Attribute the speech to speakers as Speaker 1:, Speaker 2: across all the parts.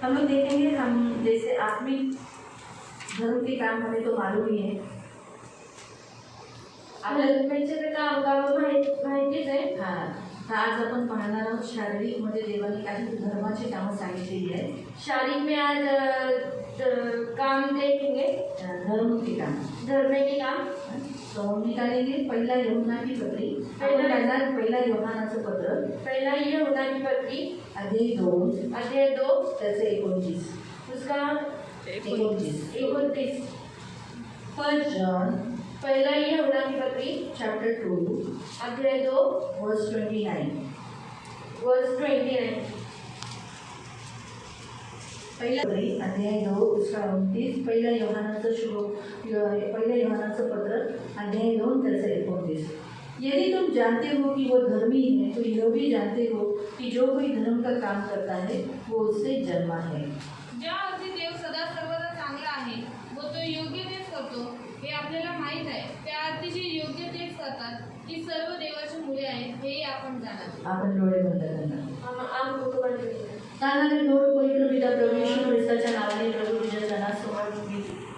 Speaker 1: हम लोग देखेंगे, हम जैसे आत्मिक धर्म के काम हमें तो मालूम ही है,
Speaker 2: धर्माचे काम माहितीच आहे.
Speaker 1: हां. तर आज आपण पाहणार आहोत शारीरिक मध्ये देवाने काही धर्माची कामं सांगितलेली आहे.
Speaker 2: शारीरिक में आज काम देखेंगे,
Speaker 1: धर्म के काम.
Speaker 2: धर्म के काम.
Speaker 1: तो निकालेंगे पहिला यूहन्ना की पत्री, पहिला योहानाचं पत्र,
Speaker 2: पहिला यूहन्ना की पत्री
Speaker 1: अध्याय 2 त्याचे 29,
Speaker 2: उसका 29.
Speaker 1: फर्स्ट जॉन
Speaker 2: पहिला यूहन्ना की पत्री
Speaker 1: चैप्टर 2
Speaker 2: अध्याय 2
Speaker 1: वर्स 29. पहिला अध्याय 2 उसका 29. पहिला योहानाचं पत्र अध्याय 2 त्याचे 29. यदि तुम जानते हो कि वो धर्मी है तो यह भी जानते हो कि जो कोई धर्म का काम करता है वो उससे जन्मा है.
Speaker 3: ज्या अर्थी देव सदा सर्वदा चांगला आहे व तो योग्य तेच करतो हे आपल्याला माहीत आहे. त्या अर्थी जे योग्य तेच करतात की सर्व देवाची मुले आहेत हेही आपण जाणतो.
Speaker 1: आपण डोळे बंद करणार.
Speaker 2: आम लोक बनले.
Speaker 1: तानाने डोळे पवित्र पिता प्रभू येशू ख्रिस्ताच्या नावाने प्रभू तुझ्या जनासमोर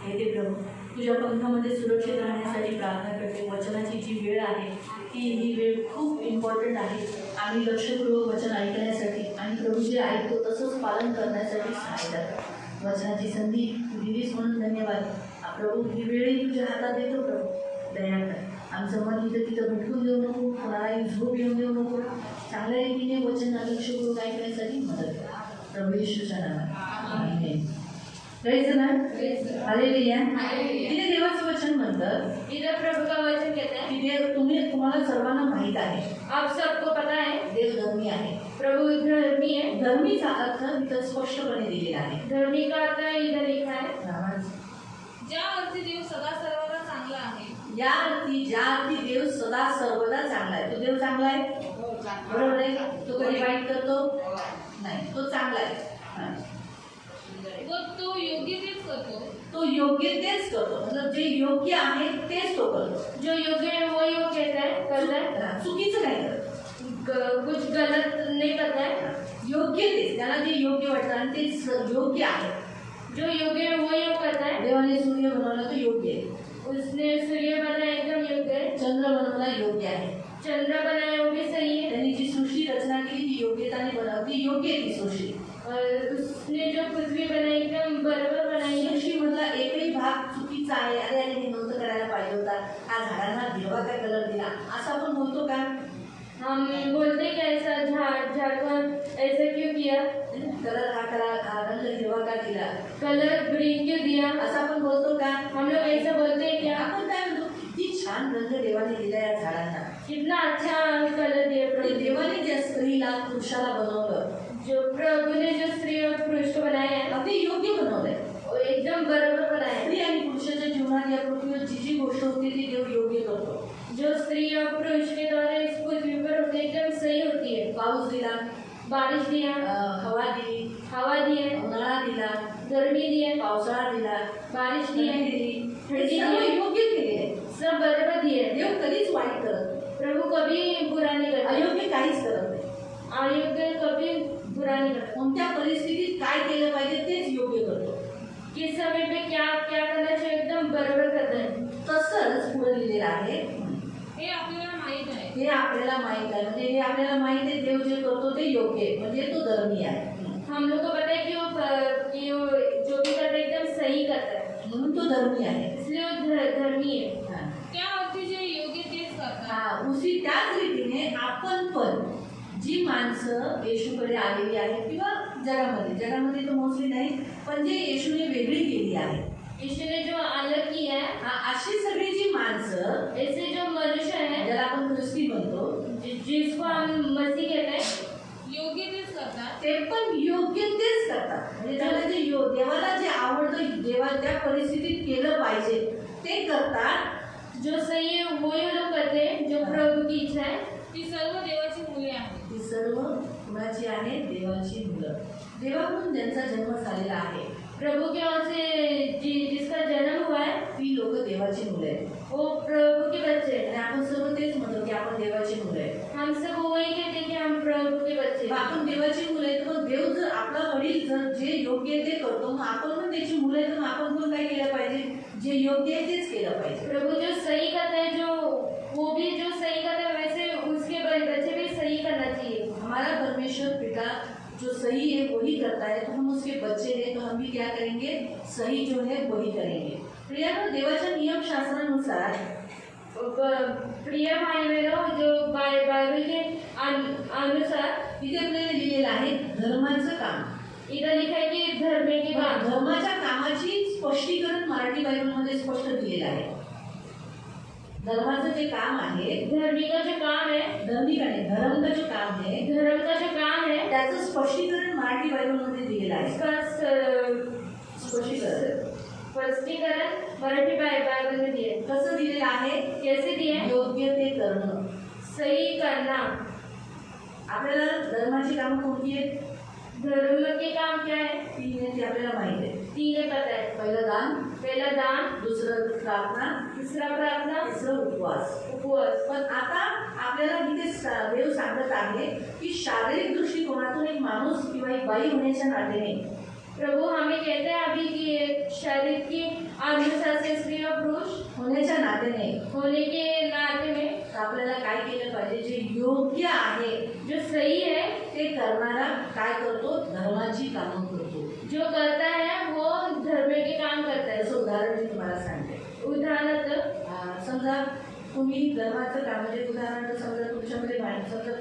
Speaker 1: येते. प्रभू तुझ्या पंखामध्ये सुरक्षित राहण्यासाठी प्रार्थना करते. वचनाची जी वेळ आहे ही वेळ खूप इम्पॉर्टंट आहे. आम्ही लक्षपूर्वक वचन ऐकण्यासाठी आणि प्रभू जे ऐकतो तसंच पालन करण्यासाठी सांगितलं. वचनाची संधी दिलीस म्हणून धन्यवाद. प्रभू ही वेळही तुझ्या हातात देतो. प्रभू दया कर. आमचं मन इथं तिथं भटकून देऊ नको, कोणालाही झोप येऊन देऊ नको. चांगल्या रीतीने वचन लक्षपूर्वक ऐकण्यासाठी मदत कर. प्रभू येशूच्या नावात amen. Praise the Lord. Hallelujah. तिथे देवाचं वचन म्हणतं,
Speaker 2: इधर प्रभु का वचन कहता है,
Speaker 1: तिथे तुम्हाला सर्वांना माहीत आहे
Speaker 2: आप सबको पता है
Speaker 1: देव धर्मी आहे.
Speaker 2: प्रभु धर्मी है.
Speaker 1: धर्मीचा अर्थ इथं स्पष्टपणे दिलेला आहे.
Speaker 2: धर्मी का अर्थ इधर लिखा है,
Speaker 3: ज्या अर्थी देव सदा सर्वदा चांगला आहे.
Speaker 1: ज्या अर्थी देव सदा सर्वदा चांगला आहे. तो देव चांगला आहे, बरोबर आहे. तो कधी वाईट करतो नाही, तो चांगला आहे.
Speaker 3: व तो योग्य तेच करतो.
Speaker 1: तो योग्य तेच करतो, मतलब जे योग्य आहे तेच तो करतो.
Speaker 2: जो योग्य है वो योग्य करता है,
Speaker 1: चुकीचं नाही करत.
Speaker 2: कुछ गलत नहीं करता है.
Speaker 1: योग्य तेच, त्याला जे योग्य वाटतं आणि ते योग्य आहे.
Speaker 2: जो योग्य है वो योग करता है.
Speaker 1: देवाने सूर्य बनवला तो योग्य आहे.
Speaker 2: उसने सूर्य बनाया एकदम योग्य है.
Speaker 1: चंद्र बनवला योग्य आहे.
Speaker 2: चंद्र बनाया वो भी सही है.
Speaker 1: त्यांनी जी सृष्टी रचना केली ती योग्यताने बनवली, योग्य आहे ती सृष्टी.
Speaker 2: और उसने जो पृथ्वी बनाई एकदम बरोबर बनाई है.
Speaker 1: सृष्टीमधला एकही भाग चुकीचा आहे. अरे हे नव्हतं करायला पाहिजे होता, हा झाडांना हिरवा काय कलर दिला असं आपण बोलतो का?
Speaker 2: हम बोलते कि ऐसा झाड़ को ऐसा क्यों किया,
Speaker 1: कलर हा रंग हिरवा का दिला,
Speaker 2: कलर ग्रीन क्यों दिया,
Speaker 1: असं आपण बोलतो का?
Speaker 2: हम लोग ऐसा बोलते हैं क्या?
Speaker 1: आपण काय म्हणतो, किती छान रंग देवाने दिला या झाडांना.
Speaker 2: कितना अच्छा कलर दिया प्रभु.
Speaker 1: देवाने ज्या स्त्रीला पुरुषाला बनवलं,
Speaker 2: जो प्रभु ने जो स्त्री और पुरुष को बनाया है
Speaker 1: ते योग्य बनवलंय.
Speaker 2: वो एकदम बरोबर बनाया है.
Speaker 1: स्त्री आणि पुरुषाच्या जीवनात या पृथ्वीवर जी जी गोष्ट होती ती देव योग्य करतो.
Speaker 2: जो स्त्री और पुरुष के द्वारा इस पृथ्वी पर होते एकदम सही होती है.
Speaker 1: पाऊस दिला,
Speaker 2: बारिश दिया,
Speaker 1: हवा दिली,
Speaker 2: हवा दी है,
Speaker 1: उन्हाळा दिला,
Speaker 2: गर्मी दी है,
Speaker 1: पावसाळा दिला,
Speaker 2: बारिश दी है,
Speaker 1: थंडी
Speaker 2: ठंडी
Speaker 1: सर्व
Speaker 2: दी है,
Speaker 1: योग्य केले.
Speaker 2: सब बरोबर दिए.
Speaker 1: देव कधीच वाईट करत नाही,
Speaker 2: प्रभु कभी बुरा नहीं करता,
Speaker 1: अयोग्य काहीच करत नाही.
Speaker 2: अयोग्य कभी बुरा नहीं करता.
Speaker 1: कोणत्या परिस्थितीत काय केलं पाहिजे तेच योग्य करतो.
Speaker 2: किस समय पे क्या क्या करना चाहिए एकदम बरोबर करता है.
Speaker 1: तसंच पुढे लिहिलेलं आहे,
Speaker 3: हे आपल्याला माहीत आहे.
Speaker 1: हे आपल्याला माहित आहे. म्हणजे हे आपल्याला माहित आहे देव जे करतो ते योग्य आहे, म्हणजे तो धर्मी आहे.
Speaker 2: हम लोग को पता है कि वो जो भी करता है एकदम सही करता है,
Speaker 1: म्हणून तो धर्मी आहे.
Speaker 2: इसलिए वो धर्मी है.
Speaker 3: त्या अर्थी जे योग्य तेच करतात.
Speaker 1: हा, उसी त्याच रीतीने आपण पण जी माणसं येशूकडे आलेली आहेत किंवा जगामध्ये तो मोस्टली नाही, पण जे येशूने वेगळी केली आहे,
Speaker 2: यीशु ने जो अलग किया है,
Speaker 1: अशी सगळी जी माणसं,
Speaker 2: ऐसे जो मनुष्य है
Speaker 1: ज्याला आपण ख्रिस्ती म्हणतो,
Speaker 2: जिसको हम मसीह कहते हैं,
Speaker 3: योग्य तेच करतात.
Speaker 1: ते पण योग्य तेच करतात. म्हणजे त्याला जे देवाला जे आवडतं, देवा त्या परिस्थितीत केलं पाहिजे ते करतात.
Speaker 2: जो सही है वो ये लोग करते हैं, जो प्रभु की इच्छा है.
Speaker 3: ती सर्व देवाची मुले आहेत.
Speaker 1: ती सर्व कुणाची आहे? देवाची मुलं. देवाकडून ज्यांचा जन्म झालेला आहे
Speaker 2: प्रभु की ओर से जिसका जन्म हुआ है
Speaker 1: ती लोक देवाची मुलं आहेत.
Speaker 2: वो प्रभु के बच्चे
Speaker 1: आणि
Speaker 2: हैं।
Speaker 1: आपण सर्व तेच म्हणतो की आपण देवाची मुलं आहे.
Speaker 2: हम सब वही कहते हैं कि हम प्रभु के बच्चे
Speaker 1: मग
Speaker 2: हैं।
Speaker 1: आपण देवाची मुलं आहेत, मग देव जर आपला वडील जर जे योग्य आहे ते करतो, मग आपण पण त्याची मुलं आहेत, मग आपण पण काय केलं पाहिजे? जे योग्य आहे तेच केलं पाहिजे.
Speaker 2: प्रभु जो सही करता है, जो वो भी जो सही करता है वैसे उसके बच्चे भी सही करना चाहिए।
Speaker 1: हमारा परमेश्वर पिता जो सही है वही करता है, तो हम उसके बच्चे हैं, तो हम भी क्या करेंगे? सही जो है वही करेंगे. प्रियानो, देवाच्या नियमशास्त्रानुसार
Speaker 2: प्रिय भाई बहनों, जो बाइबल के अनुसार
Speaker 1: इथे आपल्याला लिहिलेलं आहे धर्माचं काम.
Speaker 2: इधर लिखा है कि धर्म के काम।
Speaker 1: धर्माच्या कामाची स्पष्टीकरण मराठी बायबलमध्ये स्पष्ट दिलेलं आहे. धर्माचं जे काम आहे,
Speaker 2: धर्मी का जो काम है,
Speaker 1: धार्मिक आणि धर्म का जो काम है,
Speaker 2: धर्म का जो काम है,
Speaker 1: त्याचं स्पष्टीकरण मराठी बायबलमध्ये दिलेलं आहे.
Speaker 2: इसका स्पष्टीकरण मराठी बाइबल में दिए।
Speaker 1: कसं दिलेलं आहे?
Speaker 2: कैसे दिए?
Speaker 1: योग्य ते करणं.
Speaker 2: सही करना।
Speaker 1: आपल्याला धर्माची कामं कोणती आहेत?
Speaker 2: धर्म के काम क्या है?
Speaker 1: तीन आहेत ते आपल्याला माहिती आहे.
Speaker 2: तीन पता है।
Speaker 1: पहिलं दान,
Speaker 2: पहला दान,
Speaker 1: दुसरं प्रार्थना,
Speaker 2: तीसरा प्रार्थना,
Speaker 1: तिसरं उपवास.
Speaker 2: उपवास।
Speaker 1: पण आता आपल्याला इथे देव सांगत आहे की शारीरिक दृष्टिकोनातून एक माणूस किंवा एक बाई होण्याच्या नात्याने
Speaker 2: प्रभु हमें कहते हैं अभी कि शरीर की अनुसार से स्त्री और पुरुष
Speaker 1: होण्याच्या नात्याने
Speaker 2: होने के नाते में
Speaker 1: आपल्याला काय केलं पाहिजे? जे योग्य आहे
Speaker 2: जो सही है
Speaker 1: ते करणारा काय करतो? धर्माची कामं करतो.
Speaker 2: जो करता है वो धर्म के काम करता है।
Speaker 1: त्याचं उदाहरण मी तुम्हाला सांगते.
Speaker 2: उदाहरणार्थ
Speaker 1: समजा तुम्ही धर्माचं काम म्हणजे उदाहरणार्थ समजा तुमच्यामध्ये समजा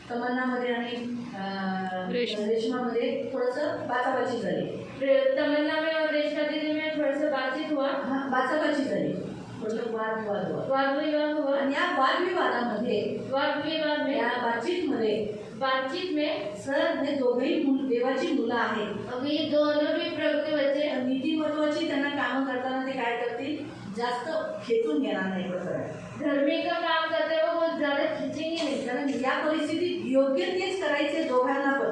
Speaker 1: तमन्नामध्ये आणि रेशमामध्ये थोडंसं बाचाबाची झाली.
Speaker 2: तमन्ना में और रेशमा दीदी में थोड़ा सा बातचीत हुआ,
Speaker 1: बाचाबाची झाली, थोडंसं वादविवाद हुआ.
Speaker 2: वाद विवाद हुआ।
Speaker 1: आणि या वादविवादामध्ये
Speaker 2: वाद विवाद में
Speaker 1: या बातचीत में सर हे दोघेही देवाची मुलं आहेत.
Speaker 2: अब ये दोनों भी प्रभु के बच्चे हैं।
Speaker 1: नीतिमत्वाची त्यांना कामं करताना ते काय करतील? जास्त खेचून घेणार नाही बरोबर.
Speaker 2: धर्मी का काम करते हैं वो बहुत ज्यादा खींचेंगे नहीं।
Speaker 1: कारण या परिस्थितीत योग्य तेच करायचे दोघांना पण.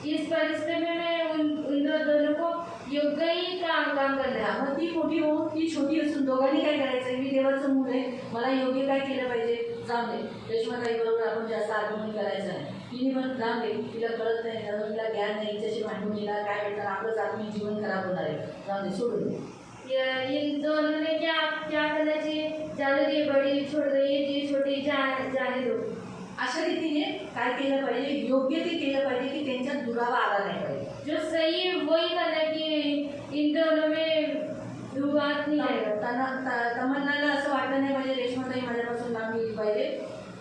Speaker 2: इस परिस्थिति में उन दोनों को योग्य ही काम करना है।
Speaker 1: मग ती मोठी हो ती छोटी असून दोघांनी काय करायचं? मी देवाचं मूल आहे, मला योग्य काय केलं पाहिजे? जाऊन दे, रेशमाताई बरोबर आपण जास्त आगमन करायचं नाही. तिने पण जाऊन दे, तिला कळत नाही, तिला ज्ञान नाही, हिच्याशी भांडून हिला काय भेटणार? आपलंच आत्मिक जीवन खराब होणार आहे. जाऊन दे, सोडून दे.
Speaker 2: इन दोनों ने क्या करना चाहिए? जाने दो, ये बड़ी छोड़ दो, ये छोटी जाने दो।
Speaker 1: अशा रीतीने काय केलं पाहिजे? योग्य ते केलं पाहिजे की त्यांच्यात दुरावा आला नाही पाहिजे.
Speaker 2: जो सही है वही करना है कि इन दोनों में दुर्वाद नहीं आएगा।
Speaker 1: तमन्नाला असं वाटलं नाही पाहिजे रेशमाताई माझ्यापासून लांब गेली पाहिजे.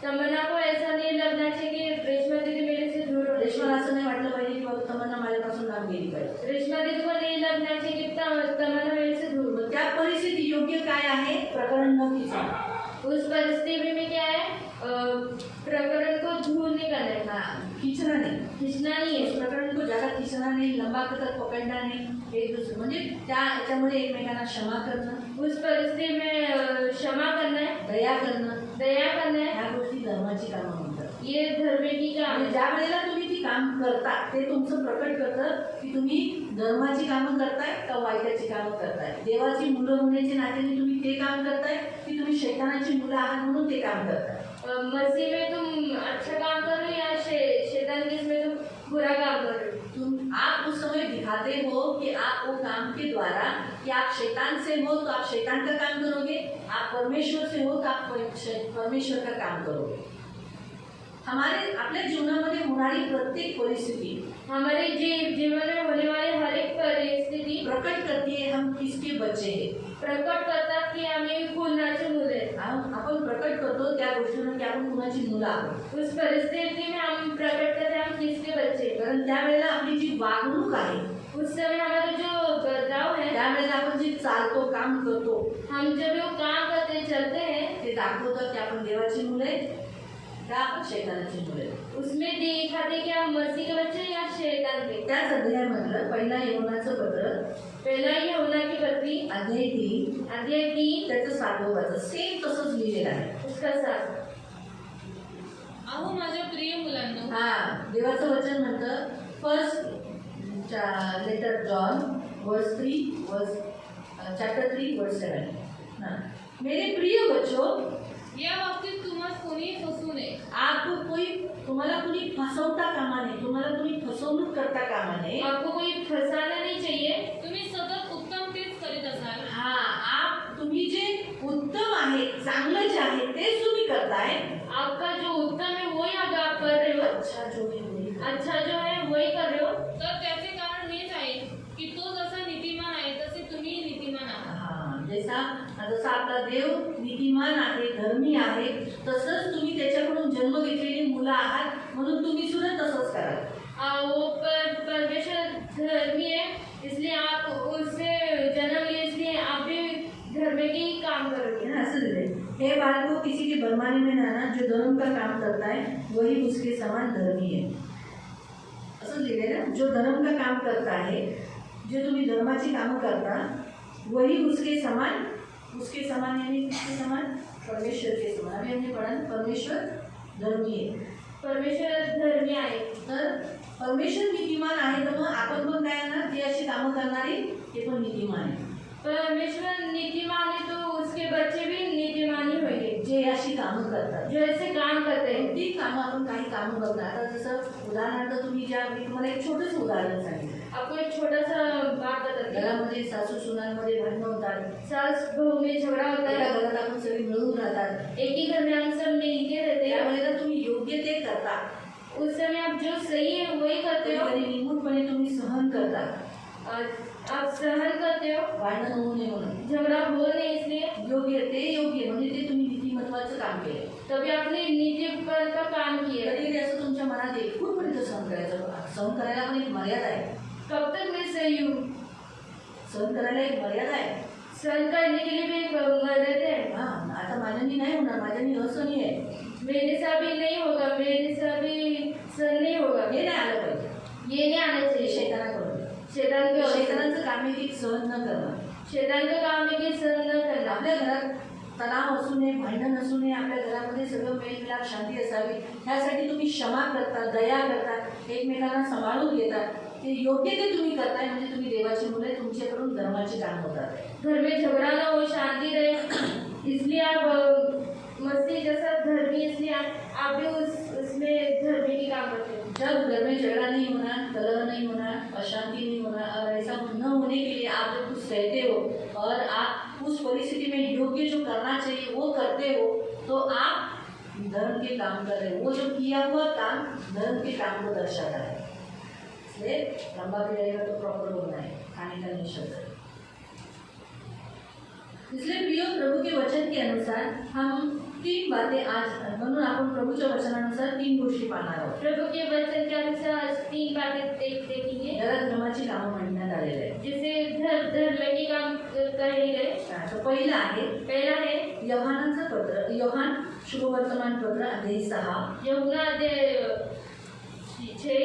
Speaker 2: तमन्ना को ऐसा नहीं लगना चाहिए कि रेशमा दीदी मेरे से दूर हो।
Speaker 1: रेशमाला असं नाही वाटलं पाहिजे की बाबा तमन्ना माझ्यापासून लांब गेली पाहिजे.
Speaker 2: रेशमा दीदी को नहीं लगना चाहिए कि तमन्ना मेरे से दूर हो।
Speaker 1: त्या परिस्थिती योग्य काय आहे? प्रकरण न खिचणं.
Speaker 2: उस परिस्थिति में क्या है? प्रकरण को दूर नहीं करना है,
Speaker 1: खिचणं नाही.
Speaker 2: खींचना नहीं है।
Speaker 1: उस प्रकरण को ज्यादा खिचणं नाही, लंबा करत पकडणं नाही. एक दुसरं म्हणजे त्याच्यामध्ये एकमेकांना क्षमा करणं,
Speaker 2: उस परिस्थिति में क्षमा करना है,
Speaker 1: दया करणं,
Speaker 2: दया करना है।
Speaker 1: ह्या गोष्टी धर्माची कामं म्हणतात.
Speaker 2: ये धर्म की काम
Speaker 1: आणि
Speaker 2: है।
Speaker 1: ज्या वेळेला तुम्ही ती काम करता ते तुमचं प्रकट करतं की तुम्ही धर्माची कामं करताय का वाईटाची कामं करताय. देवाची मुलं होण्याच्या नात्याने तुम्ही ते काम करताय की तुम्ही शैतानाची मुलं आहात म्हणून ते काम करताय.
Speaker 2: मसीह में तुम अच्छा काम कर रहे हो या शैतान के इसमें तुम बुरा काम कर रहे हो।
Speaker 1: आप उस समय दिखाते हो कि आप वो काम के द्वारा कि आप शैतान से हो तो आप शैतान का काम करोगे, आप परमेश्वर से हो तो आप परमेश्वर का काम करोगे. आपल्या जीवनामध्ये होणारी प्रत्येक परिस्थिती
Speaker 2: हमारे जीवन में होने वाली हर एक परिस्थिति
Speaker 1: प्रकट करती है हम किसके बच्चे हैं.
Speaker 2: प्रकट करतात की आम्ही कुणाचे मुले आहेत.
Speaker 1: आपण प्रकट करतो त्या गोष्टीनं की आपण कुणाची मुलं आहोत.
Speaker 2: उस परिस्थिति में हम प्रकट करते हैं हम किसके बच्चे हैं.
Speaker 1: कारण त्यावेळेला आपली जी वागणूक आहे,
Speaker 2: उस समय हमारा जो बदलाव है,
Speaker 1: त्यावेळेला आपण जे चालतो काम करतो
Speaker 2: हम जब वो काम करते चलते हैं
Speaker 1: ते दाखवतं की आपण देवाची मुलं आहेत का आपण शैतानाची मुलं आहेत.
Speaker 2: उसमें दिखाते कि हम मसीह के बच्चे हैं या शैतान के.
Speaker 1: त्याच अध्यायामधलं पहिला योनाचं पत्र
Speaker 2: पहला ये होना की पत्री
Speaker 1: अध्याय 3
Speaker 2: अध्याय 3
Speaker 1: त्याचं 7वं वाचं सेम तसंच लिहिलेलं आहे.
Speaker 2: उसका 7.
Speaker 3: अहो माझ्या प्रिय मुलांनो,
Speaker 1: देवाचं वचन म्हणतं फर्स्ट लेटर जॉन वर्स 3 वर्स चैप्टर 3 वर्स 7. हाँ. मेरे प्रिय बच्चों,
Speaker 3: या बाबतीत तुम्हाला कोणी फसवू नये.
Speaker 1: तुम्हाला कोणी फसवता कामा नये, तुम्हाला कोणी फसवणूक करता कामा नये.
Speaker 2: आपको कोई फंसाना नहीं चाहिए.
Speaker 3: तुम्ही सतत उत्तम तेच करीत असाल.
Speaker 1: तुम्ही जे उत्तम आहे, चांगलं जे आहे तेच तुम्ही करताय.
Speaker 2: आपका जो उत्तम है वही अब आप कर रहे हो. अच्छा जो है वही कर रहे हो.
Speaker 3: तर त्याचे कारण हेच आहे की तो जसा नीतिमान आहे तसे तुम्ही नीतिमान आहात.
Speaker 1: जसा आपला देव नीतिमान आहे, धर्मी आहे, तसंच तुम्ही त्याच्याकडून जन्म घेतलेली मुलं आहात, म्हणून तुम्ही सुद्धा तसंच करा.
Speaker 2: वो परमेश्वर धर्मी है, इसलिए आप उससे जन्म लिए, इसलिए आप भी धर्म की काम करोगे.
Speaker 1: असं दिलंय, हे बाल को किसी के बरमाने में ना जो धर्म का काम करता है वही उसके समान धर्मी है. असं लिहिलंय ना, जो धर्म का काम करता है, जो तुम्ही धर्माची कामं करता वही उसके समान यानी किसके समान? परमेश्वर के समान. अभी हमने पढ़ा परमेश्वर धर्मी आहे.
Speaker 2: परमेश्वर धर्मी आहे.
Speaker 1: तर परमेश्वर नीतिमान आहे, तर मग आपण पण काय ना जे अशी कामं करणारी ते पण नीतिमान आहे.
Speaker 2: परमेश्वर नीतिमान है तो उसके बच्चे भी नीतिमान ही होंगे,
Speaker 1: जे अशी कामं करतात,
Speaker 2: जो ऐसे काम करते हैं.
Speaker 1: ती कामं आपण काही कामं बघणार. आता जसं उदाहरणार्थ मी तुम्हाला एक छोटंसं उदाहरण सांगितलं.
Speaker 2: आपको एक छोटा सा बात बताती हूँ.
Speaker 1: घरामध्ये सासू सुनांमध्ये भांडणं होतात,
Speaker 2: सास बहू में झगड़ा होता
Speaker 1: एका
Speaker 2: है.
Speaker 1: घरात आपण सगळे मिळून राहतात.
Speaker 2: एक ही घर में हम सब मिलके रहते हैं.
Speaker 1: त्यावेळेला तुम्ही योग्य ते करता,
Speaker 2: उस समय आप जो सही है वही करते हो.
Speaker 1: कधी निमूटपणे तुम्ही सहन करता,
Speaker 2: आप सहन करते हो,
Speaker 1: भांडण होऊ नये म्हणून.
Speaker 2: झगड़ा हो नहीं इसलिए.
Speaker 1: योग्य म्हणजे ते तुम्ही नीतिमत्वाचं काम केलं.
Speaker 2: तभी आपने नीति पर का काम किया.
Speaker 1: कधी कधी असं तुमच्या मनात येईल कुठपर्यंत सहन करायचं. सहन करायला पण एक मर्यादा आहे.
Speaker 2: कब तक मैं सही हूँ.
Speaker 1: सहन करायला एक मर्यादा आहे.
Speaker 2: सहन करने के लिए भी एक मदद है.
Speaker 1: हां, आता माझ्यानी नाही होणार, माझ्यानी असहनीय आहे,
Speaker 2: मेरे से अभी नहीं होगा, मेरे से अभी सहन नहीं होगा.
Speaker 1: हे नाही आलं पाहिजे.
Speaker 2: ये नहीं आना
Speaker 1: हे
Speaker 2: चाहिए.
Speaker 1: शैतानाकडून.
Speaker 2: शैतान
Speaker 1: शैतानाचं काम आहे की सहन न करणं.
Speaker 2: का काम है कि सहन न करना.
Speaker 1: आपल्या घरात तणाव असू नये, भांडण असू नये, आपल्या घरामध्ये सगळं मेलमिलाप शांती असावी, ह्यासाठी तुम्ही क्षमा करता, दया करता, एकमेकांना सांभाळून घेता. ते योग्य ते तुम्ही करताय, म्हणजे तुम्ही देवाची मुले, तुमच्याकडून धर्माचे काम होतात.
Speaker 2: घर में झगड़ा ना हो, शांति रहे, इसलिए आप मसीह जैसा धर्मी, इसलिए आप भी उसमें धर्मी की काम करते हो.
Speaker 1: जब घर में झगड़ा नहीं होना, कलह नहीं होना, अशांति नहीं होना, और ऐसा न होने के लिए आप जब कुछ सहते हो और आप उस परिस्थिति में योग्य जो करना चाहिए वो करते हो, तो आप धर्म के काम कर रहे हो. वो जो किया हुआ काम धर्म के काम को दर्शाता है. इसलिए लंबा भी रहेगा तो प्रॉपर बोलना है, खाने का नहीं शब्द. इसलिए प्रियो, प्रभु के वचन के अनुसार हम 3 बातें आज, म्हणून आपण प्रभूच्या वचनानुसार 3 गोष्टी पाहणार आहोत.
Speaker 2: प्रभु के वचन के अनुसार आज 3 बातें देखेंगे.
Speaker 1: जगात धर्माची कामं म्हणण्यात आलेले आहे.
Speaker 2: जिसे धर्म की काम कहे गए.
Speaker 1: तर पहिलं आहे
Speaker 2: पहला है
Speaker 1: योहानाचं पत्र, योहान शुभवर्तमान पत्र अध्याय 6
Speaker 2: यूहन्ना अध्याय 6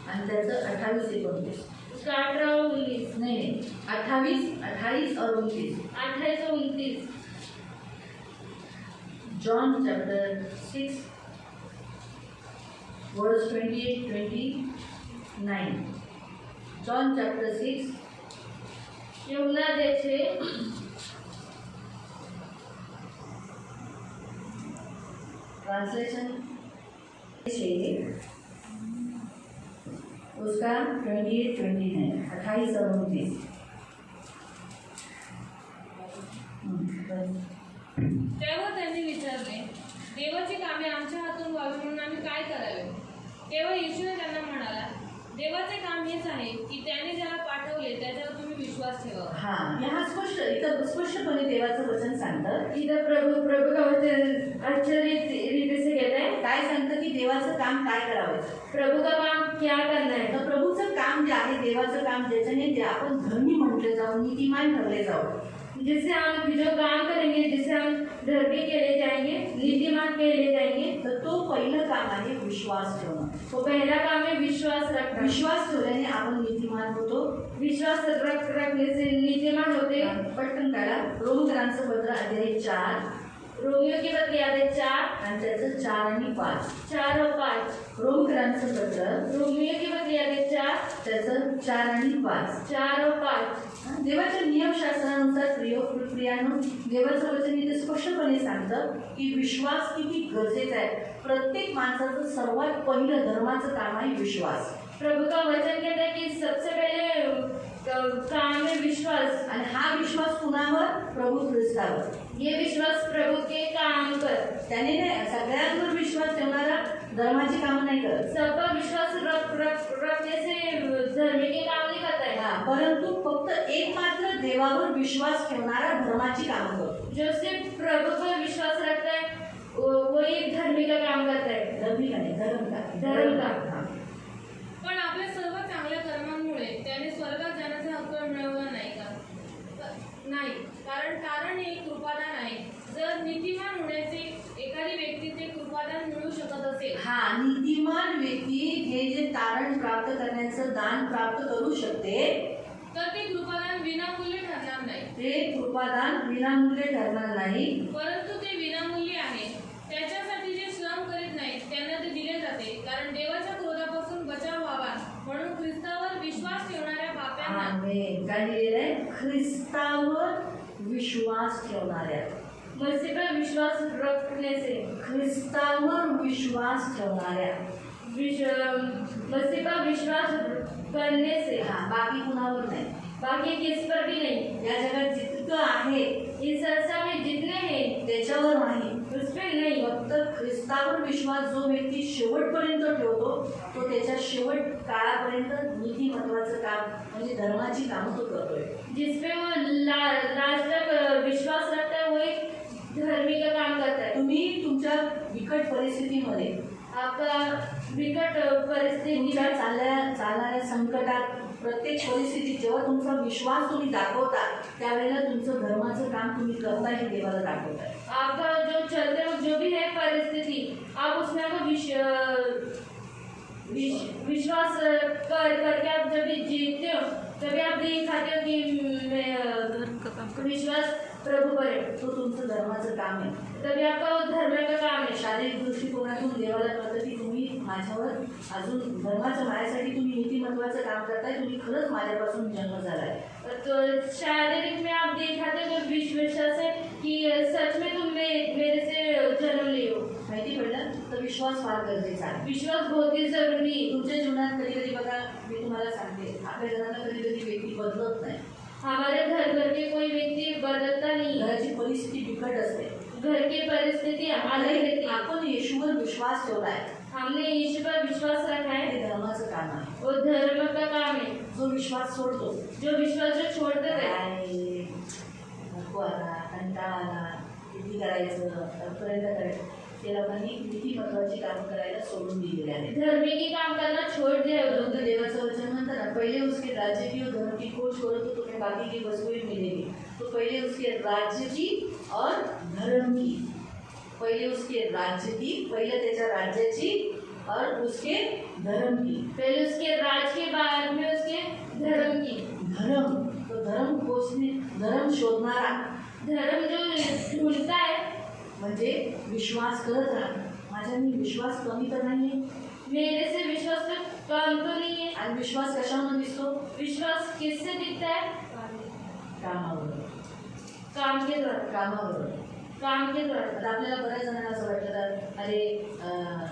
Speaker 1: आणि त्याचं 28-29.
Speaker 2: उसका 18 और 19.
Speaker 1: नहीं, 28 और 29.
Speaker 2: 28 और 29.
Speaker 1: John chapter 6 verse 28-29. John chapter 6
Speaker 2: यूहन्ना अध्याय 6
Speaker 1: ट्रांसलेशन उसका 28-29, 28 और 29.
Speaker 3: तेव्हा त्यांनी विचारले, देवाची कामे आमच्या हातून व्हावी म्हणून आम्ही काय करावे? तेव्हा येशूने त्यांना म्हणाला, देवाचे काम हेच आहे की त्याने ज्याला पाठवले त्याच्यावर तुम्ही विश्वास ठेवा.
Speaker 1: यहाँ इथं स्पष्टपणे देवाचं वचन सांगतं.
Speaker 2: इधर प्रभु का वचन अच्छे रीति से कहता है.
Speaker 1: काय सांगतं की देवाचं काम काय करावं.
Speaker 2: प्रभु का काम क्या करना है.
Speaker 1: तर प्रभूचं काम जे आहे, देवाचं काम ज्याच्याने आपण धर्मी म्हटले जाऊ, नीतिमान ठरले जाऊ,
Speaker 2: जिससे हम जो काम करेंगे, जिससे हम धर्मी केले जाएंगे, नीतिमान केले जाएंगे,
Speaker 1: तर तो पहिलं काम आहे विश्वास ठेवणं.
Speaker 2: तो पहला काम है विश्वास रखना.
Speaker 1: विश्वास ठेवल्याने आपण नीतिमान होतो.
Speaker 2: विश्वास रखने से नीतिमान होते.
Speaker 1: पटकन काढा रोमकरांचं पत्र अध्याय 4
Speaker 2: रोमियो की पत्री आधे 4
Speaker 1: आणि त्याचं 4 आणि 5.
Speaker 2: 4 और 5
Speaker 1: रोमकरांचं पत्र
Speaker 2: रोमियो की पत्री आधे 4
Speaker 1: त्याचं 4 आणि 5.
Speaker 2: 4 और 5
Speaker 1: देवाच्या नियमशास्त्रानुसार प्रियानो, देवाचं वचन इथे स्पष्टपणे सांगतं की विश्वास किती गरजेचा आहे. प्रत्येक माणसाचं सर्वात पहिलं धर्माचं काम आहे विश्वास.
Speaker 2: प्रभु का वचन कहता है कि सबसे पहले काम है विश्वास.
Speaker 1: आणि हा विश्वास कुणावर? प्रभू ख्रिस्तावर.
Speaker 2: ये विश्वास प्रभु के काम पर.
Speaker 1: त्याने नाही सगळ्यांवर विश्वास ठेवणारा धर्माची कामं नाही करत.
Speaker 2: सब पर विश्वास रखने से धर्म के काम नहीं करता है.
Speaker 1: परंतु फक्त एक मात्र देवावर विश्वास ठेवणारा धर्माची कामं करतो.
Speaker 2: जो सिर्फ प्रभु पर विश्वास रखता है वही धर्मी का काम करता है.
Speaker 1: धर्मी का नाही,
Speaker 2: धर्म का.
Speaker 3: पण आपल्या सर्व चांगल्या कर्मांमुळे त्याने स्वर्गात जाण्याचा हक्क मिळवला नाही का? नाही, कारण हे कृपादान आहे. जर नीतिमान होण्याचे एखादी व्यक्ती ते कृपादान मिळू शकत असेल,
Speaker 1: नीतिमान व्यक्ती हे जे तारण प्राप्त करण्याचं दान प्राप्त करू शकते,
Speaker 3: तर ते कृपादान विनामूल्य ठरणार नाही.
Speaker 1: ते कृपादान विनामूल्य ठरणार नाही.
Speaker 3: परंतु ते विनामूल्य आहे. त्याच्यासाठी जे श्रम करीत नाहीत त्यांना ते दिले जाते, कारण देवाच्या क्रोधापासून बचाव व्हावा म्हणून ख्रिस्तावर विश्वास ठेवणाऱ्या पाप्यांना.
Speaker 1: आमेन. काय दिलेलं आहे? ख्रिस्तावर विश्वास ठेवणाऱ्या.
Speaker 2: मसीह पर विश्वास रखने से.
Speaker 1: ख्रिस्तावर विश्वास ठेवणाऱ्या.
Speaker 2: मसीह पर विश्वास करने से.
Speaker 1: बाकी कुणावर नाही.
Speaker 2: बाकी किस पर भी नहीं.
Speaker 1: या जगात जितकं आहे
Speaker 2: इस संसार में जितने हैं
Speaker 1: त्याच्यावर नाही,
Speaker 2: उस पर नहीं.
Speaker 1: फक्त ख्रिस्तावर विश्वास जो व्यक्ती शेवटपर्यंत ठेवतो तो त्याच्या शेवट काळापर्यंत नीतिमत्वाचं काम म्हणजे धर्माची कामं तो करतोय.
Speaker 2: जिसपे वो लास्ट तक विश्वास रखता है वही धर्मी का काम करता है.
Speaker 1: तुम्ही तुमच्या बिकट परिस्थितीमध्ये,
Speaker 2: आपका विकट परिस्थिती
Speaker 1: तुमच्या चालणाऱ्या संकटात, प्रत्येक परिस्थितीत जेव्हा तुमचा विश्वास तुम्ही दाखवता त्यावेळेला तुमचं धर्माचं काम तुम्ही करता हे देवाला दाखवताय.
Speaker 2: आपका जो चलते वक्त जो भी है परिस्थिति आप उसमें आपको विश्वास करके आप जब भी जीतते हो तभी आप दिखाते हो कि मैं विश्वास प्रभु पर है.
Speaker 1: तो तुमचं धर्माचं काम आहे.
Speaker 2: तभी आपका वो धर्म का काम है.
Speaker 1: शारीरिक दृष्टिकोनातून देवाला कळतं की तुम्ही माझ्यावर अजून धर्माच्या माझ्यासाठी तुम्ही नीतिमत्वाचं काम करताय, तुम्ही खरंच माझ्यापासून जन्म झालाय.
Speaker 2: तो शारीरिक में आप दिखाते हो विश्वास है कि सच में तुम मेरे से जन्म लिए हो.
Speaker 1: माहिती पडलं? तर विश्वास फार गरजेचा आहे.
Speaker 2: विश्वास बहुत ही जरूरी है.
Speaker 1: तुमच्या जीवनात कधी कधी बघा, मी तुम्हाला सांगते, आपल्या घराला कधी कधी व्यक्ती बदलत नाही.
Speaker 2: हमारे घर के कोई व्यक्ति बदलता नहीं.
Speaker 1: घराची परिस्थिती बिकट असते.
Speaker 2: घर की परिस्थिति अलग रहती है.
Speaker 1: आपण येशूवर विश्वास ठेवलाय,
Speaker 2: हमने यीशु पर विश्वास रखा है.
Speaker 1: हे धर्माचं काम आहे.
Speaker 2: वो धर्म का काम है.
Speaker 1: जो विश्वास सोडतो,
Speaker 2: जो विश्वास जो छोड़ते थे
Speaker 1: काय नको आला, कंटाळा आला, किती करायचं, पर्यंत करायचं, ते लोकांनी नीतिमत्वाची कामं करायला सोडून दिलेले आहे.
Speaker 2: धर्मी की काम करना छोड़ दिया वो लोग.
Speaker 1: देवाचं वचन म्हणतं ना, पहिले उसके राज्य की और धर्म की खोज करो तो तुम्हें बाकी की वस्तुएं मिलेगी. तो पहिले उसके राज्य की और धर्म की, पहिले उसके राज्य की, पहिले त्याच्या राज्याची और उसके धर्म की.
Speaker 2: पहले उसके राज के बाद में उसके धर्म की.
Speaker 1: धर्म तो धर्म खोजणे, धर्म शोधणारा
Speaker 2: धर्म जो ढूंढता है
Speaker 1: म्हणजे विश्वास करत राहा. माझ्यानी विश्वास कमी तर नाहीये.
Speaker 2: मेरे से विश्वास तो कम तो नहीं है.
Speaker 1: आणि विश्वास कशामध्ये दिसतो?
Speaker 2: विश्वास किससे दिखता है?
Speaker 1: कामावर.
Speaker 2: काम के द्वारा.
Speaker 1: कामावर.
Speaker 2: काम के द्वारा.
Speaker 1: आता आपल्याला बऱ्याच जणांना असं वाटतं तर अरे